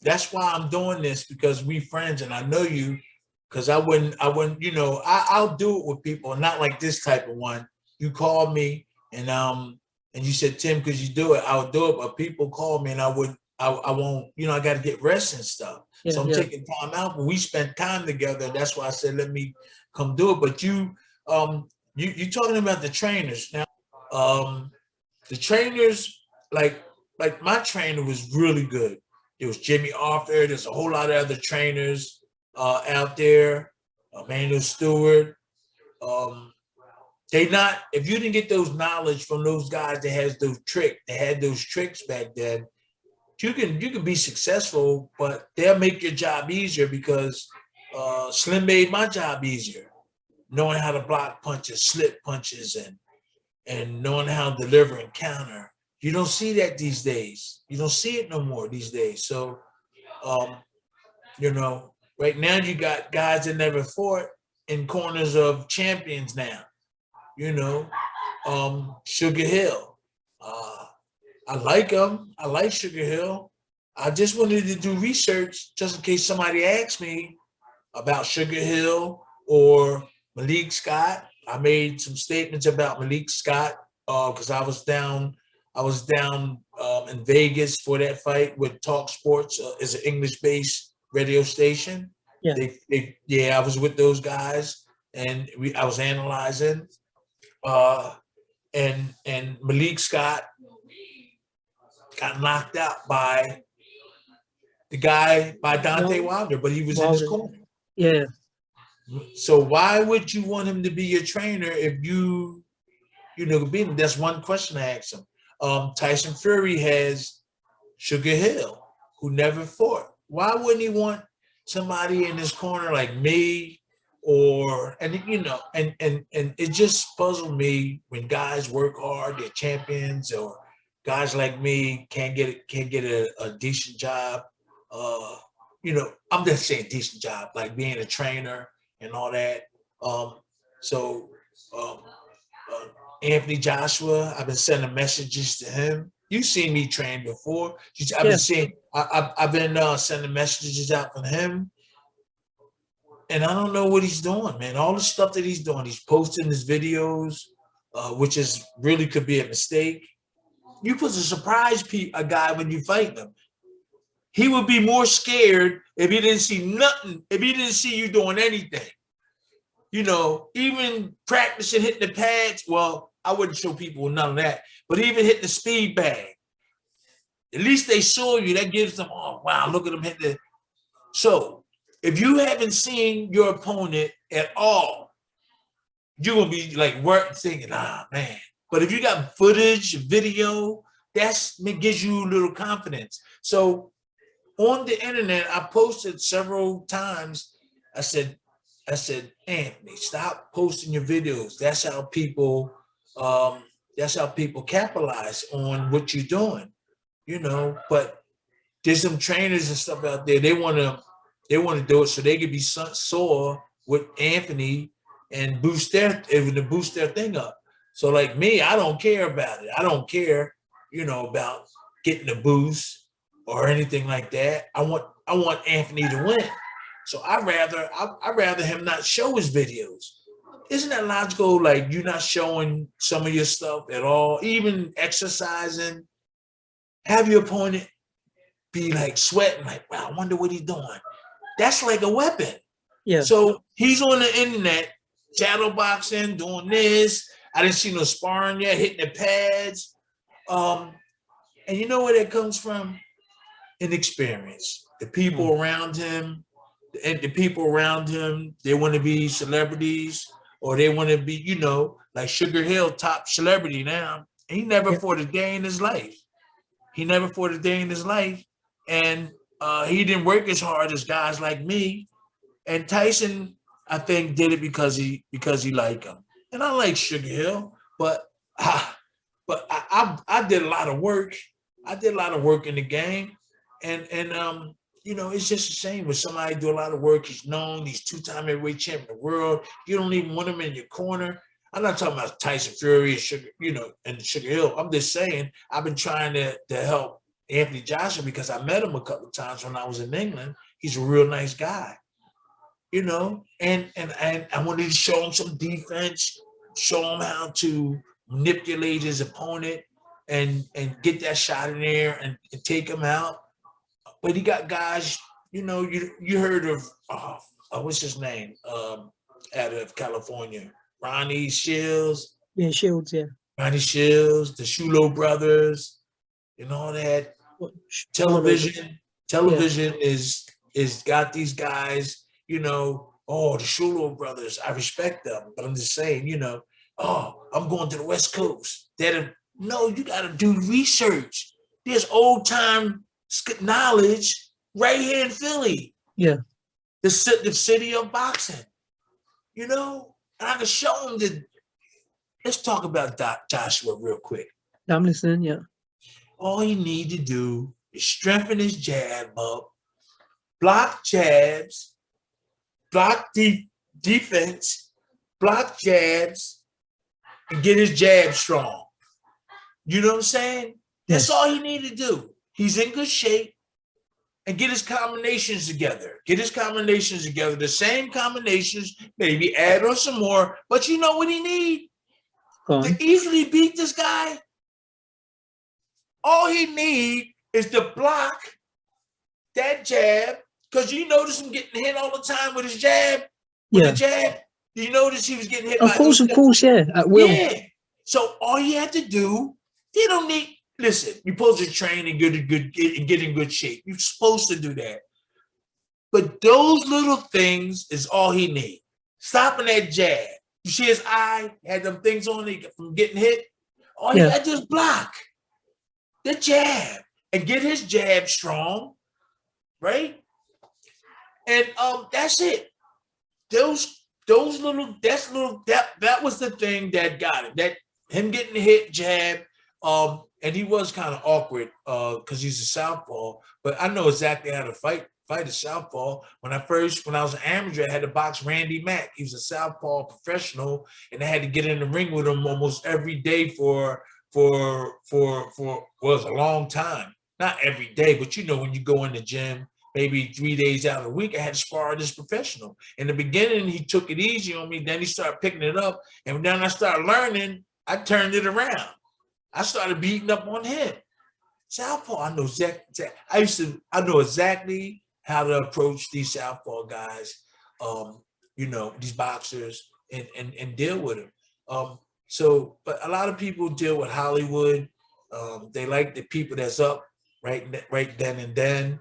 A: that's why I'm doing this, because we friends and I know you. Because I wouldn't, I'll do it with people, not like this type of one. You called me and you said, Tim, could you do it? I'll do it. But people call me and I won't, I got to get rest and stuff.
B: Yeah,
A: So I'm
B: yeah.
A: taking time out, but we spent time together. That's why I said, let me come do it. But you talking about the trainers now. The trainers, like my trainer was really good. There was Jimmy Arthur. There's a whole lot of other trainers out there. Emmanuel Stewart. They not, if you didn't get those knowledge from those guys that had those tricks back then, you can be successful, but they'll make your job easier, because Slim made my job easier, knowing how to block punches, slip punches, and knowing how to deliver and counter. You don't see that these days. You don't see it no more these days. So, right now you got guys that never fought in corners of champions now. Sugar Hill. I like him. I like Sugar Hill. I just wanted to do research just in case somebody asked me about Sugar Hill or Malik Scott. I made some statements about Malik Scott because I was down in Vegas for that fight with Talk Sports, is an English-based radio station.
B: Yeah.
A: I was with those guys, and I was analyzing. And Malik Scott got knocked out by Deontay Wilder, but he was in his corner.
B: Yeah.
A: So why would you want him to be your trainer if you beat him? That's one question I asked him. Tyson Fury has Sugar Hill, who never fought. Why wouldn't he want somebody in his corner like me? And it just puzzled me when guys work hard, they're champions, or guys like me can't get a decent job. I'm just saying decent job, like being a trainer and all that. Anthony Joshua, I've been sending messages to him. You've seen me train before. I've been sending messages out from him. And I don't know what he's doing, man. All the stuff that he's doing, he's posting his videos, which is really could be a mistake. You put to surprise a guy when you fight him. He would be more scared if he didn't see nothing, if he didn't see you doing anything. Even practicing hitting the pads. Well, I wouldn't show people none of that, but even hitting the speed bag. At least they saw you. That gives them, oh, wow, look at them hit the. So if you haven't seen your opponent at all, you're going to be like thinking, man. But if you got footage, video, that gives you a little confidence. So on the internet, I posted several times. I said, Anthony, stop posting your videos. That's how people capitalize on what you're doing, But there's some trainers and stuff out there. They want to do it so they can be sore with Anthony and boost their thing up. So like me, I don't care about it. I don't care, about getting a boost or anything like that. I want Anthony to win. So I'd rather him not show his videos. Isn't that logical? Like you're not showing some of your stuff at all, even exercising. Have your opponent be like sweating, like, wow, I wonder what he's doing. That's like a weapon.
B: Yeah.
A: So he's on the internet, shadow boxing, doing this. I didn't see no sparring yet, hitting the pads. And you know where that comes from? Inexperience. The people around him. And the people around him, they want to be celebrities, or they want to be, like Sugar Hill, top celebrity now. He never fought a day in his life. He never fought a day in his life, and he didn't work as hard as guys like me. And Tyson, I think, did it because he liked him. And I like Sugar Hill, but I did a lot of work. I did a lot of work in the game, and you know, it's just a shame when somebody do a lot of work. He's known, he's two-time heavyweight champion of the world. You don't even want him in your corner. I'm not talking about Tyson Fury and Sugar, you know, and Sugar Hill. I'm just saying I've been trying to help Anthony Joshua because I met him a couple of times when I was in England. He's a real nice guy, you know, and I wanted to show him some defense, show him how to manipulate his opponent and get that shot in there and take him out. But he got guys, you know, you heard of what's his name out of California, Ronnie Shields.
B: Yeah, Shields, yeah.
A: Ronnie Shields, the Shulo brothers, and all that.
B: What,
A: Television is got these guys, you know, oh, the Shulo brothers, I respect them, but I'm just saying, you know, oh, I'm going to the West Coast. No, you got to do research. There's old time knowledge right here in Philly.
B: Yeah.
A: The city of boxing, you know, and I can show them that. Let's talk about Joshua real quick.
B: I'm listening, yeah.
A: All he need to do is strengthen his jab up, block jabs, block defense, block jabs, and get his jab strong. You know what I'm saying? That's all he need to do. He's in good shape. And get his combinations together. Get his combinations together. The same combinations, maybe add on some more. But you know what he need? To easily beat this guy? All he need is to block that jab. Because you notice him getting hit all the time with his jab. The jab. Do you notice he was getting hit?
B: Of course, yeah. At will.
A: Yeah. So all you have to do, you don't need. Listen, you're supposed to train and get in good shape. You're supposed to do that. But those little things is all he needs. Stopping that jab. You see his eye had them things on it from getting hit. All he had to do is block the jab and get his jab strong, right? And that's it. That was the thing that got him. That him getting hit jab. And he was kind of awkward because he's a southpaw, but I know exactly how to fight a southpaw. When I was an amateur, I had to box Randy Mack. He was a southpaw professional, and I had to get in the ring with him almost every day for was a long time. Not every day, but you know, when you go in the gym, maybe 3 days out of the week, I had to spar with this professional. In the beginning, he took it easy on me. Then he started picking it up, and then I started learning. I turned it around. I started beating up on him. Southpaw, I know exactly how to approach these southpaw guys, you know, these boxers and deal with them. But a lot of people deal with Hollywood. They like the people that's up right then and then.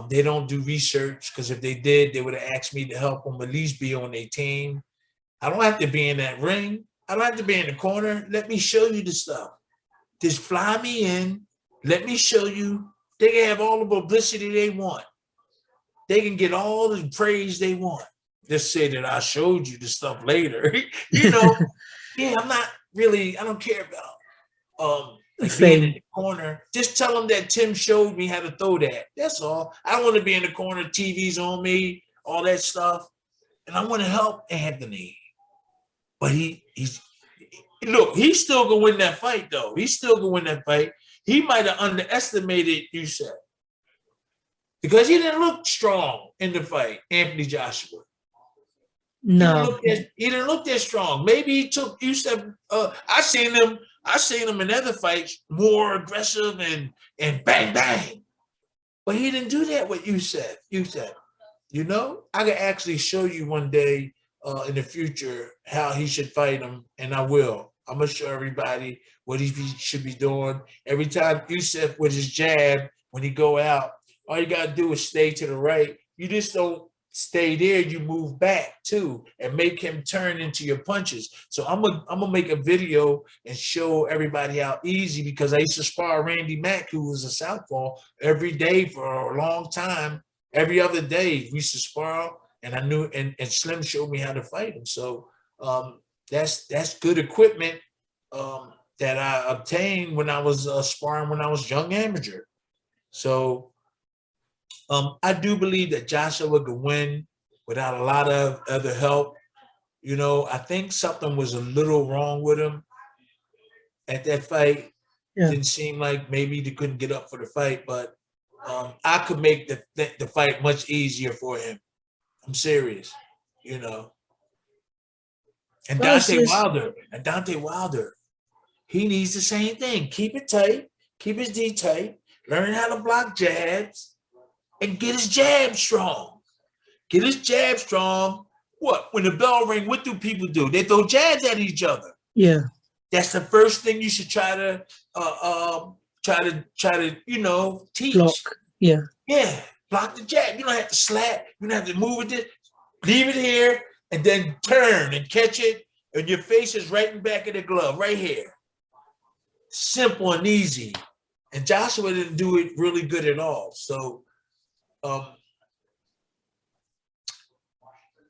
A: They don't do research because if they did, they would have asked me to help them at least be on their team. I don't have to be in that ring. I don't have to be in the corner. Let me show you the stuff. Just fly me in. Let me show you. They can have all the publicity they want. They can get all the praise they want. Just say that I showed you the stuff later. You know, I don't care about being in the corner. Just tell them that Tim showed me how to throw that. That's all. I don't want to be in the corner, TV's on me, all that stuff. And I want to help Anthony. But he's still gonna win that fight, though. He's still gonna win that fight. He might have underestimated Yusef because he didn't look strong in the fight, Anthony Joshua.
B: No,
A: he didn't look that strong. Maybe he took Yusef. I seen him in other fights more aggressive and bang bang, but he didn't do that with Yusef. You know, I could actually show you one day in the future how he should fight him, and I will. I'm gonna show everybody what he should be doing. Every time Yusef with his jab, when he go out, all you gotta do is stay to the right. You just don't stay there, you move back too and make him turn into your punches. So I'm gonna make a video and show everybody how easy, because I used to spar Randy Mack, who was a southpaw, every day for a long time. Every other day we used to spar, and I knew, and Slim showed me how to fight him. So that's good equipment that I obtained when I was sparring when I was young amateur. So I do believe that Joshua could win without a lot of other help. You know, I think something was a little wrong with him at that fight.
B: Yeah.
A: Didn't seem like maybe they couldn't get up for the fight, but I could make the fight much easier for him. I'm serious, you know. And
B: Well, it's just,
A: Deontay Wilder, he needs the same thing. Keep it tight, keep his D tight, learn how to block jabs, and get his jab strong. Get his jab strong. What? When the bell ring, what do people do? They throw jabs at each other.
B: yeah.
A: That's the first thing you should try to teach.
B: Block. Yeah.
A: Yeah, block the jab. You don't have to slap. You don't have to move with it. Leave it here and then turn and catch it, and your face is right in the back of the glove, right here. Simple and easy. And Joshua didn't do it really good at all. So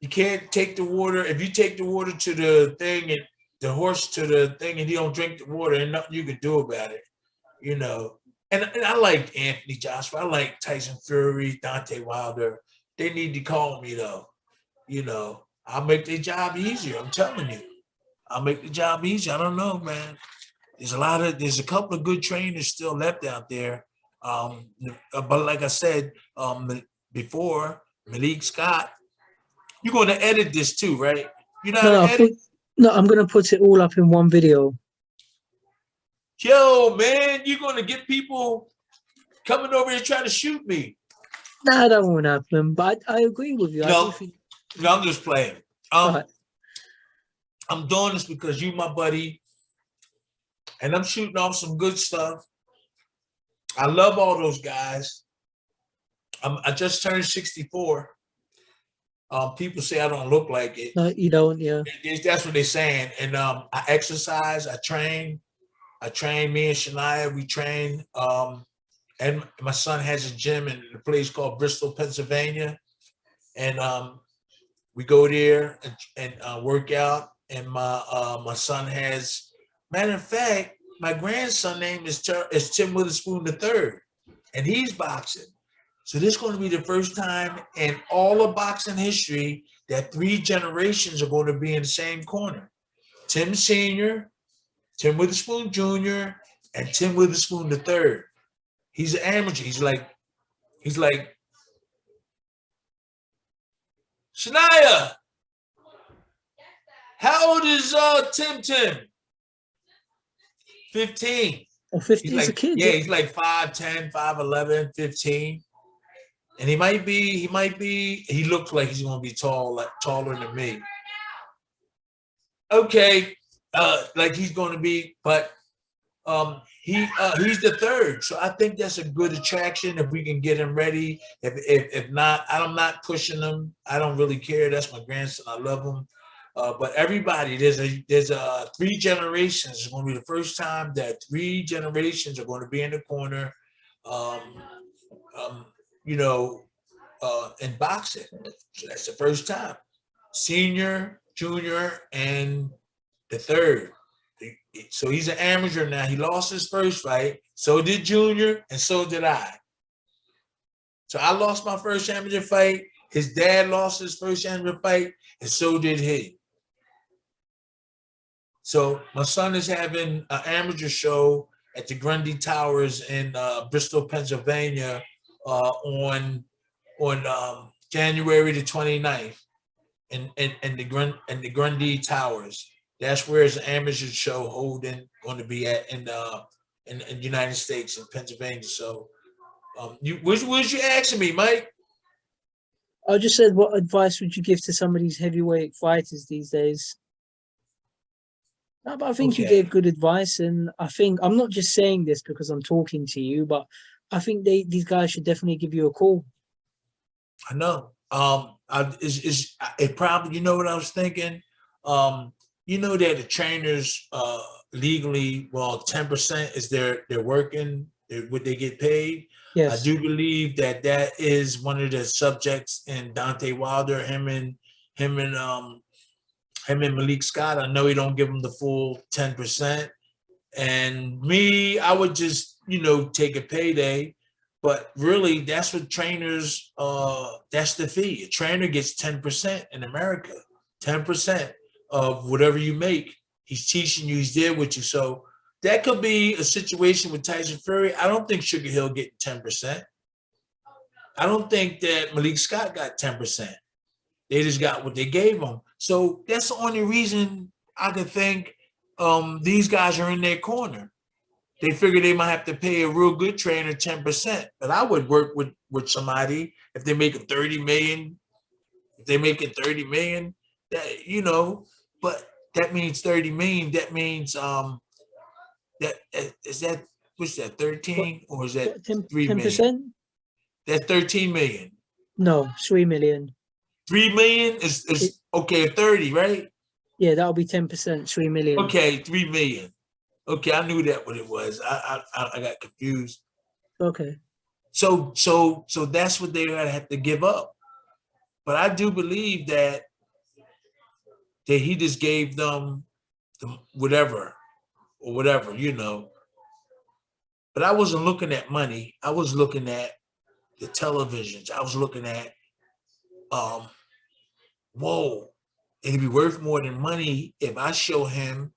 A: you can't take the water. If you take the water to the thing and the horse to the thing and he don't drink the water, and nothing you can do about it, you know. And I like Anthony Joshua. I like Tyson Fury, Deontay Wilder. They need to call me though. You know, I'll make their job easier. I'm telling you, I'll make the job easier. I don't know, man. There's a couple of good trainers still left out there. But like I said before, Malik Scott, you're going to edit this too, right? You know how to edit?
B: No, I'm going to put it all up in one video.
A: Yo, man, you're going to get people coming over here trying to shoot me.
B: Nah, that won't happen. But I agree with you.
A: No, I'm just playing.
B: Right.
A: I'm doing this because you my buddy, and I'm shooting off some good stuff. I love all those guys. I just turned 64. People say I don't look like it.
B: No, you don't, yeah.
A: That's what they're saying. And I exercise, I train. Me and Shania, we train. And my son has a gym in a place called Bristol, Pennsylvania. And we go there and work out. And my son has, matter of fact, my grandson name is Tim Witherspoon III, and he's boxing. So this is going to be the first time in all of boxing history that 3 generations are going to be in the same corner. Tim Sr., Tim Witherspoon Jr., and Tim Witherspoon III. He's an amateur. He's like, Shania, how old is Tim? 15.
B: Oh, 15 is a kid.
A: Yeah, he's like 5'10", 5'11", 15. And he looks like he's gonna be taller than me. Okay, like he's gonna be, but he's the third. So I think that's a good attraction if we can get him ready. If not, I'm not pushing him. I don't really care. That's my grandson. I love him. But everybody, there's 3 generations. It's going to be the first time that 3 generations are going to be in the corner, in boxing. So that's the first time. Senior, junior, and the third. So he's an amateur now. He lost his first fight. So did Junior, and so did I. So I lost my first amateur fight. His dad lost his first amateur fight, and so did he. So my son is having an amateur show at the Grundy Towers in Bristol, Pennsylvania on January the 29th in the Grundy Towers. That's where his amateur show going to be at in the United States, in Pennsylvania. So what was you asking me, Mike?
B: I just said, what advice would you give to some of these heavyweight fighters these days? No, but I think you gave good advice, and I think I'm not just saying this because I'm talking to you, but I think these guys should definitely give you a call.
A: I know. It probably, you know what I was thinking? You know that the trainers legally, well, 10% is they're working, what they get paid. I
B: Yes.
A: do believe that that is one of the subjects in Dante Wilder, him and um him and Malik Scott. I know he don't give him the full 10%. And me, I would just, take a payday. But really, that's what trainers, that's the fee. A trainer gets 10% in America, 10% of whatever you make. He's teaching you, he's there with you. So that could be a situation with Tyson Fury. I don't think Sugar Hill getting 10%. I don't think that Malik Scott got 10%. They just got what they gave him. So that's the only reason I could think these guys are in their corner. They figure they might have to pay a real good trainer 10%. But I would work with somebody if they're making 30 million. If they're making 30 million, but that means 30 million. That means that is that what's that,
B: What?
A: 13 or is that
B: What? 10
A: 3 million?
B: 10%?
A: That's 13 million.
B: No, 3 million.
A: 3 million is okay, 30, right?
B: Yeah, that'll be 10%. 3 million.
A: Okay, 3 million. Okay, I knew that what it was. I got confused.
B: Okay.
A: So that's what they're gonna have to give up. But I do believe that he just gave them whatever or whatever. But I wasn't looking at money. I was looking at the televisions. I was looking at whoa, it'd be worth more than money if I show him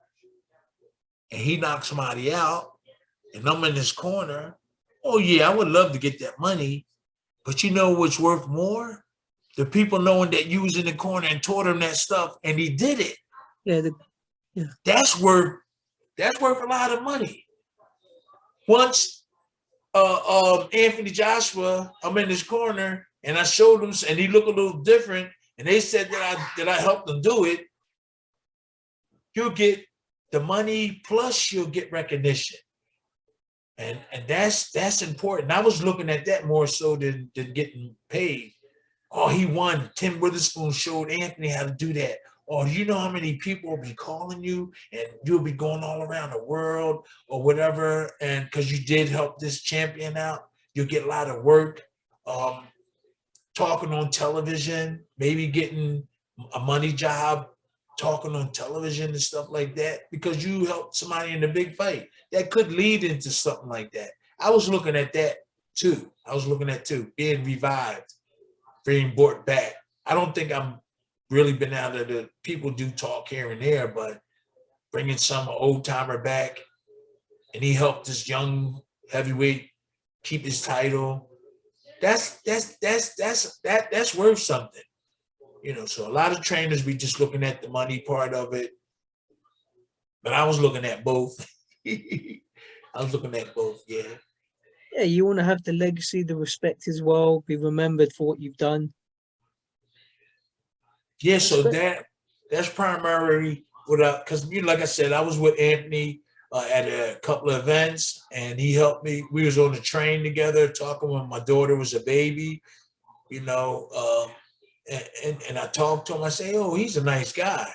A: and he knocks somebody out and I'm in this corner. Oh yeah, I would love to get that money. But you know what's worth more? The people knowing that you was in the corner and taught him that stuff and he did it.
B: Yeah.
A: That's worth a lot of money. Once Anthony Joshua, I'm in this corner and I showed him and he looked a little different and they said that I helped them do it, you'll get the money plus you'll get recognition. And that's important. I was looking at that more so than getting paid. Oh, he won. Tim Witherspoon showed Anthony how to do that. Or you know how many people will be calling you and you'll be going all around the world or whatever. And because you did help this champion out, you'll get a lot of work. Talking on television, maybe getting a money job, talking on television and stuff like that, because you helped somebody in a big fight. That could lead into something like that. I was looking at that too. Being revived, being brought back. I don't think I'm really been out of the people do talk here and there, but bringing some old timer back, and he helped this young heavyweight keep his title. That's worth something. So a lot of trainers be just looking at the money part of it, but I was looking at both. Yeah.
B: Yeah, you want to have the legacy, the respect as well, be remembered for what you've done.
A: Yeah, so that's primarily because like I said, I was with Anthony at a couple of events, and he helped me. We was on the train together, talking when my daughter was a baby, and I talked to him. I say, oh, he's a nice guy,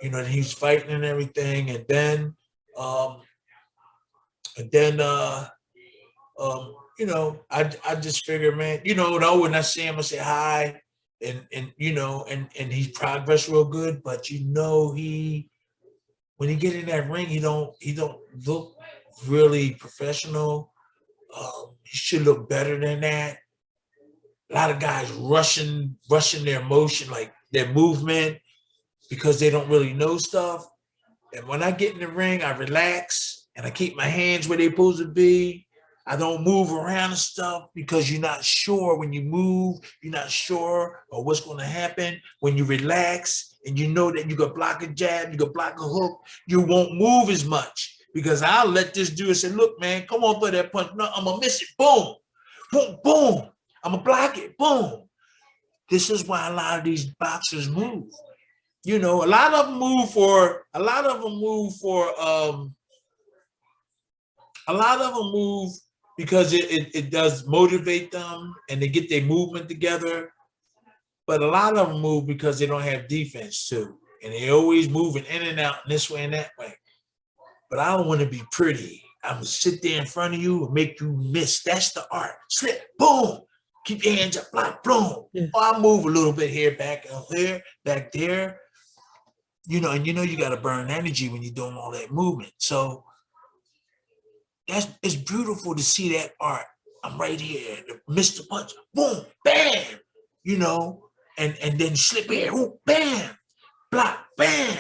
A: and he's fighting and everything. And then, I just figured, man, when I see him, I say hi. And he's progressed real good, but when he get in that ring, he don't look really professional. He should look better than that. A lot of guys rushing their motion, like their movement, because they don't really know stuff. And when I get in the ring, I relax and I keep my hands where they're supposed to be. I don't move around and stuff because you're not sure when you move, you're not sure of what's going to happen. When you relax and you know that you can block a jab, you can block a hook, you won't move as much because I'll let this dude say, look, man, come on for that punch. No, I'm going to miss it. Boom, boom, boom. I'm going to block it. Boom. This is why a lot of these boxers move. A lot of them move for because it does motivate them and they get their movement together. But a lot of them move because they don't have defense too. And they always moving in and out this way and that way. But I don't want to be pretty. I'm gonna sit there in front of you and make you miss. That's the art. Slip, boom. Keep your hands up, block, boom.
B: Yeah.
A: Or I'll move a little bit here, back here, back there. And you got to burn energy when you're doing all that movement. So it's beautiful to see that art. I'm right here, Mr. Punch, boom, bam, and then slip here, whoop, bam, block, bam,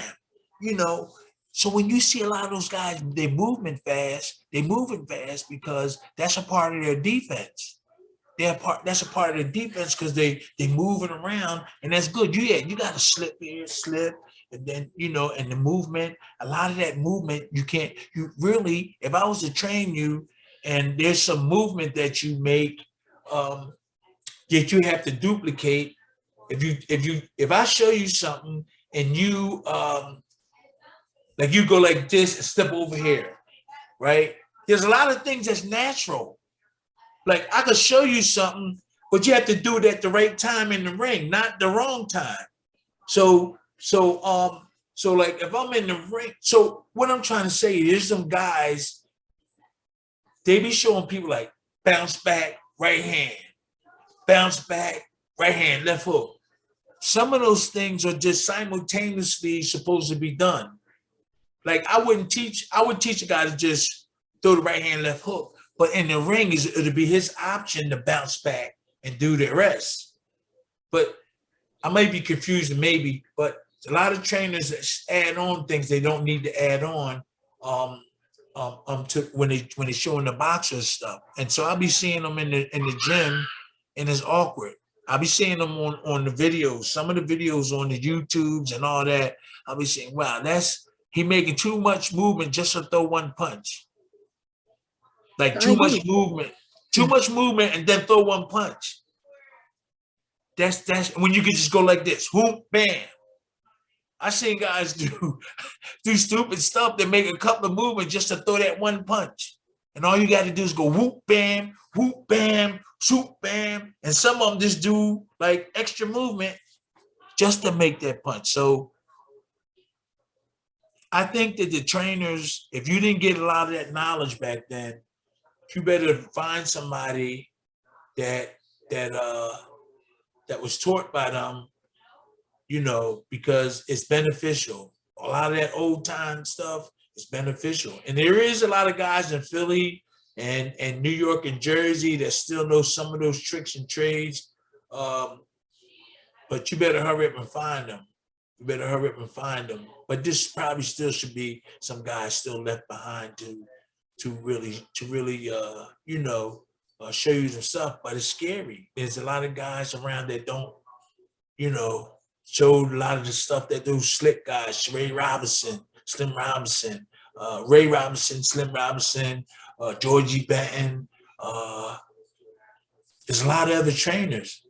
A: So when you see a lot of those guys, they're moving fast because that's a part of their defense. That's a part of the defense because they moving around, and that's good. You got to slip here, slip, and then and the movement. A lot of that movement you really. If I was to train you, and there's some movement that you make that you have to duplicate. If I show you something and you like you go like this and step over here, right? There's a lot of things that's natural. Like I could show you something, but you have to do it at the right time in the ring, not the wrong time. So like if I'm in the ring, so what I'm trying to say is some guys, they be showing people like bounce back, right hand, bounce back, right hand, left hook. Some of those things are just simultaneously supposed to be done. Like I would teach a guy to just throw the right hand, left hook. But in the ring, it'll be his option to bounce back and do the rest. But I might be confused, maybe, but a lot of trainers add on things they don't need to add on to when they're showing the boxers stuff. And so I'll be seeing them in the gym, and it's awkward. I'll be seeing them on the videos, some of the videos on the YouTubes and all that. I'll be saying, wow, he making too much movement just to throw one punch. Like too much movement, and then throw one punch. That's when you can just go like this, whoop, bam. I seen guys do stupid stuff that make a couple of movements just to throw that one punch. And all you got to do is go whoop, bam, swoop, bam. And some of them just do like extra movement just to make that punch. So I think that the trainers, if you didn't get a lot of that knowledge back then, you better find somebody that was taught by them, because it's beneficial. A lot of that old time stuff is beneficial. And there is a lot of guys in Philly and New York and Jersey that still know some of those tricks and trades. But you better hurry up and find them. But this probably still should be some guys still left behind to really show you some stuff, but it's scary. There's a lot of guys around that don't show a lot of the stuff that those slick guys, Ray Robinson, Slim Robinson, Ray Robinson, Slim Robinson, Georgie Benton. There's a lot of other trainers,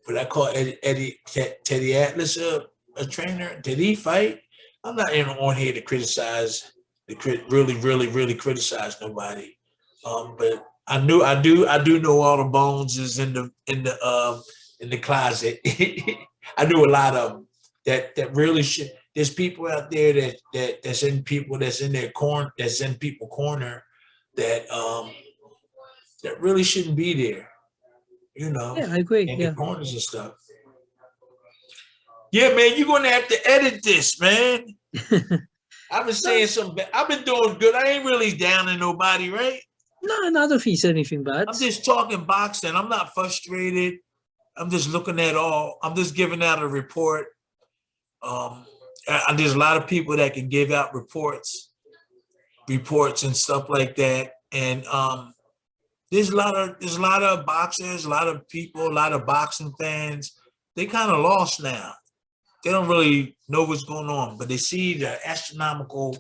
A: but I call Teddy Atlas a trainer. Did he fight? I'm not on here to criticize. Really criticize nobody. But I do know all the bones is in the closet. I knew a lot of them that really should. There's people out there that's in their corner, that's in people corner that really shouldn't be there.
B: Yeah, I agree.
A: In
B: Yeah.
A: the corners and stuff. Yeah, man, you're gonna have to edit this, man. I've been saying something. I've been doing good. I ain't really downing nobody, right?
B: No, I don't think you said anything bad.
A: I'm just talking boxing. I'm not frustrated. I'm just looking at all. I'm just giving out a report. There's a lot of people that can give out reports and stuff like that. And there's a lot of boxers, a lot of people, a lot of boxing fans. They kind of lost now. They don't really know what's going on, but they see the astronomical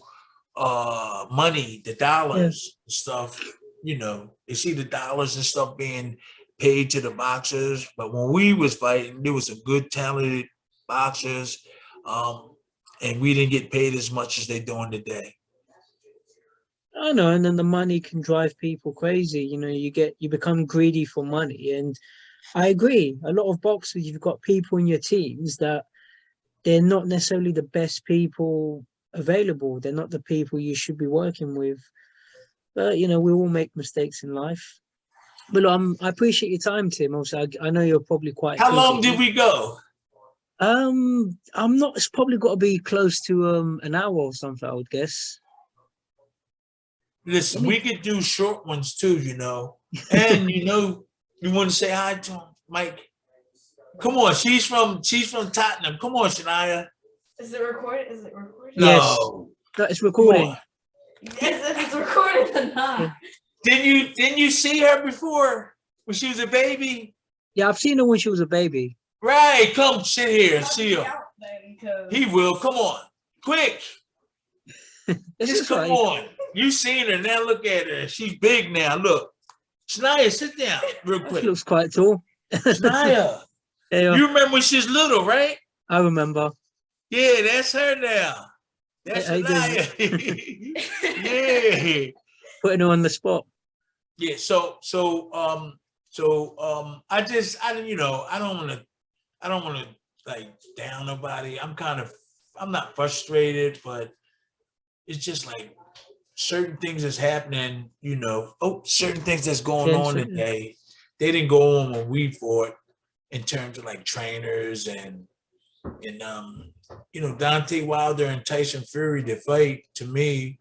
A: money, the dollars and stuff. They see the dollars and stuff being paid to the boxers. But when we was fighting, there was some good, talented boxers, and we didn't get paid as much as they're doing today.
B: I know, and then the money can drive people crazy. You become greedy for money, and I agree. A lot of boxers, you've got people in your teams that they're not necessarily the best people available. They're not the people you should be working with. But you know, we all make mistakes in life. But look, I appreciate your time, Tim. Also, I know you're probably quite
A: How long
B: busy.
A: did we go?
B: I'm not. It's probably got to be close to an hour or something, I would guess.
A: Listen, we could do short ones too, you know. And you know, you want to say hi to him, Mike? Come on, she's from Tottenham. Come on, Shania.
C: Is it recorded? Is it recorded?
B: Yes.
A: No,
B: No, it's
A: come
B: recording.
A: on.
C: Yes, if it's recorded or not.
A: Didn't you see her before when she was a baby?
B: Yeah, I've seen her when she was a baby.
A: Right, come sit here and
C: I'll
A: see
C: be
A: him.
C: out then, 'cause-
A: He will. Come on, quick.
B: This
A: Just
B: is
A: come
B: right.
A: on. You seen her now? Look at her. She's big now. Look, Shania, sit down real
B: She
A: quick.
B: looks quite tall.
A: Shania,
B: Yeah,
A: you remember when she was little, right?
B: I remember.
A: Yeah, that's her now. That's
B: How you doing?
A: Shania. Yeah.
B: Putting her on the spot.
A: Yeah, I don't want to like down nobody. I'm not frustrated, but it's just like certain things that's happening, you know. Oh, certain things that's going
B: Yeah,
A: on
B: so-
A: today. They didn't go on when we fought in terms of like trainers and you know, Dante Wilder and Tyson Fury, the fight to me,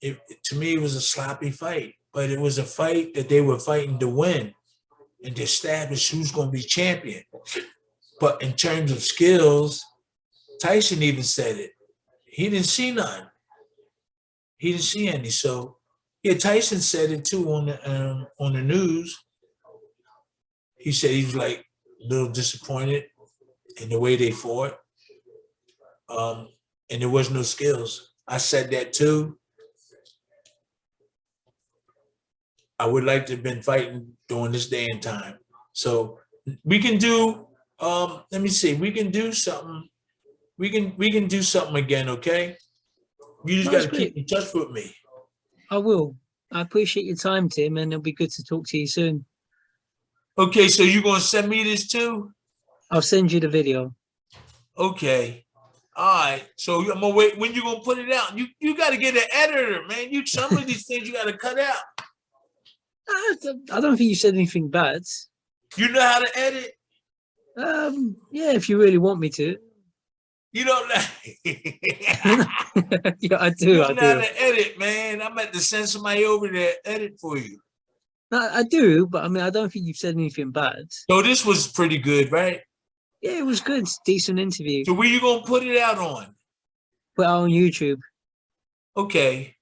A: it was a sloppy fight, but it was a fight that they were fighting to win and to establish who's going to be champion. But in terms of skills, Tyson even said it. He didn't see none. He didn't see any. So yeah, Tyson said it too on the news. He said he was like a little disappointed in the way they fought, and there was no skills. I said that too. I would like to have been fighting during this day and time. So we can do. Let me see. We can do something. We can do something again. Okay. You just
B: That's
A: got to keep
B: great.
A: in touch with me.
B: I will. I appreciate your time, Tim, and it'll be good to talk to you soon.
A: Okay. So you're gonna send me this too?
B: I'll send you the video.
A: Okay. All right. So I'm gonna wait. When you gonna put it out? You got to get an editor, man. Some of these things you got to cut out.
B: I don't think you said anything bad.
A: You know how to edit?
B: Yeah, if you really want me to.
A: You don't know.
B: Yeah, I
A: You
B: do.
A: don't
B: I
A: know how
B: do.
A: to edit, man. I'm at to send somebody over there to edit for you.
B: I do, but I mean, I don't think you've said anything bad.
A: So this was pretty good, right?
B: Yeah, it was good. Decent interview.
A: So where you gonna put it out on?
B: Put it on YouTube.
A: Okay.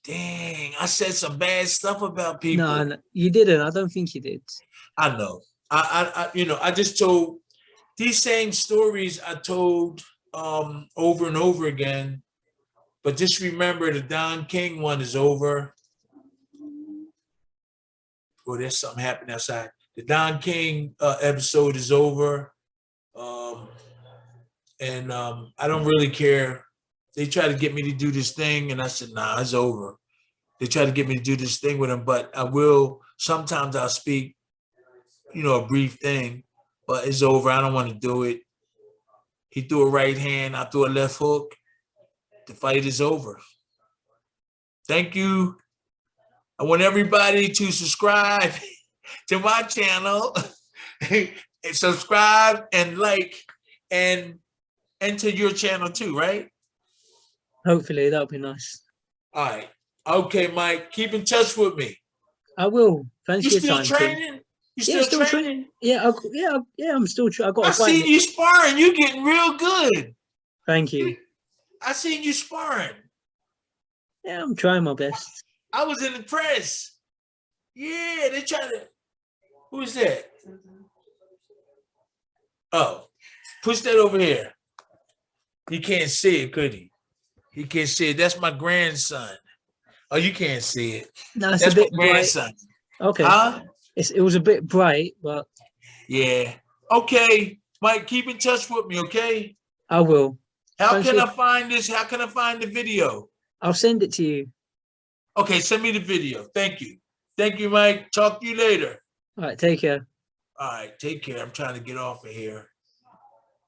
A: Dang, I said some bad stuff about people.
B: No, you didn't. I don't think you did.
A: I know. I just told these same stories I told over and over again. But just remember the Don King one is over. Oh, there's something happening outside. The Don King episode is over. I don't really care. They try to get me to do this thing, and I said, nah, it's over. They try to get me to do this thing with them, but I will. Sometimes I'll speak, a brief thing, but it's over. I don't want to do it. He threw a right hand, I threw a left hook. The fight is over. Thank you. I want everybody to subscribe to my channel, and subscribe and like, and to your channel too, right?
B: Hopefully, that'll be nice.
A: All right. Okay, Mike. Keep in touch with me.
B: I will. Thanks
A: You
B: for your
A: still
B: time, Tim.
A: training? You
B: Yeah,
A: still training?
B: Yeah, I'm still. I got
A: I
B: a fight.
A: seen you sparring. You getting real good.
B: Thank you.
A: I seen you sparring.
B: Yeah, I'm trying my best.
A: I was in the press. Yeah, they try to. Who is that? Oh, push that over here. He can't see it, could he? He can't see it. That's my grandson. Oh, you can't see it.
B: No, it's
A: That's
B: a bit
A: my
B: bright.
A: grandson.
B: Okay.
A: Huh?
B: It was a bit bright, but
A: Yeah. Okay, Mike, keep in touch with me, okay?
B: I will.
A: How
B: Thanks
A: can
B: for-
A: I find this? How can I find the video?
B: I'll send it to you.
A: Okay, send me the video. Thank you. Thank you, Mike. Talk to you later.
B: All right, take care.
A: All right, take care. I'm trying to get off of here.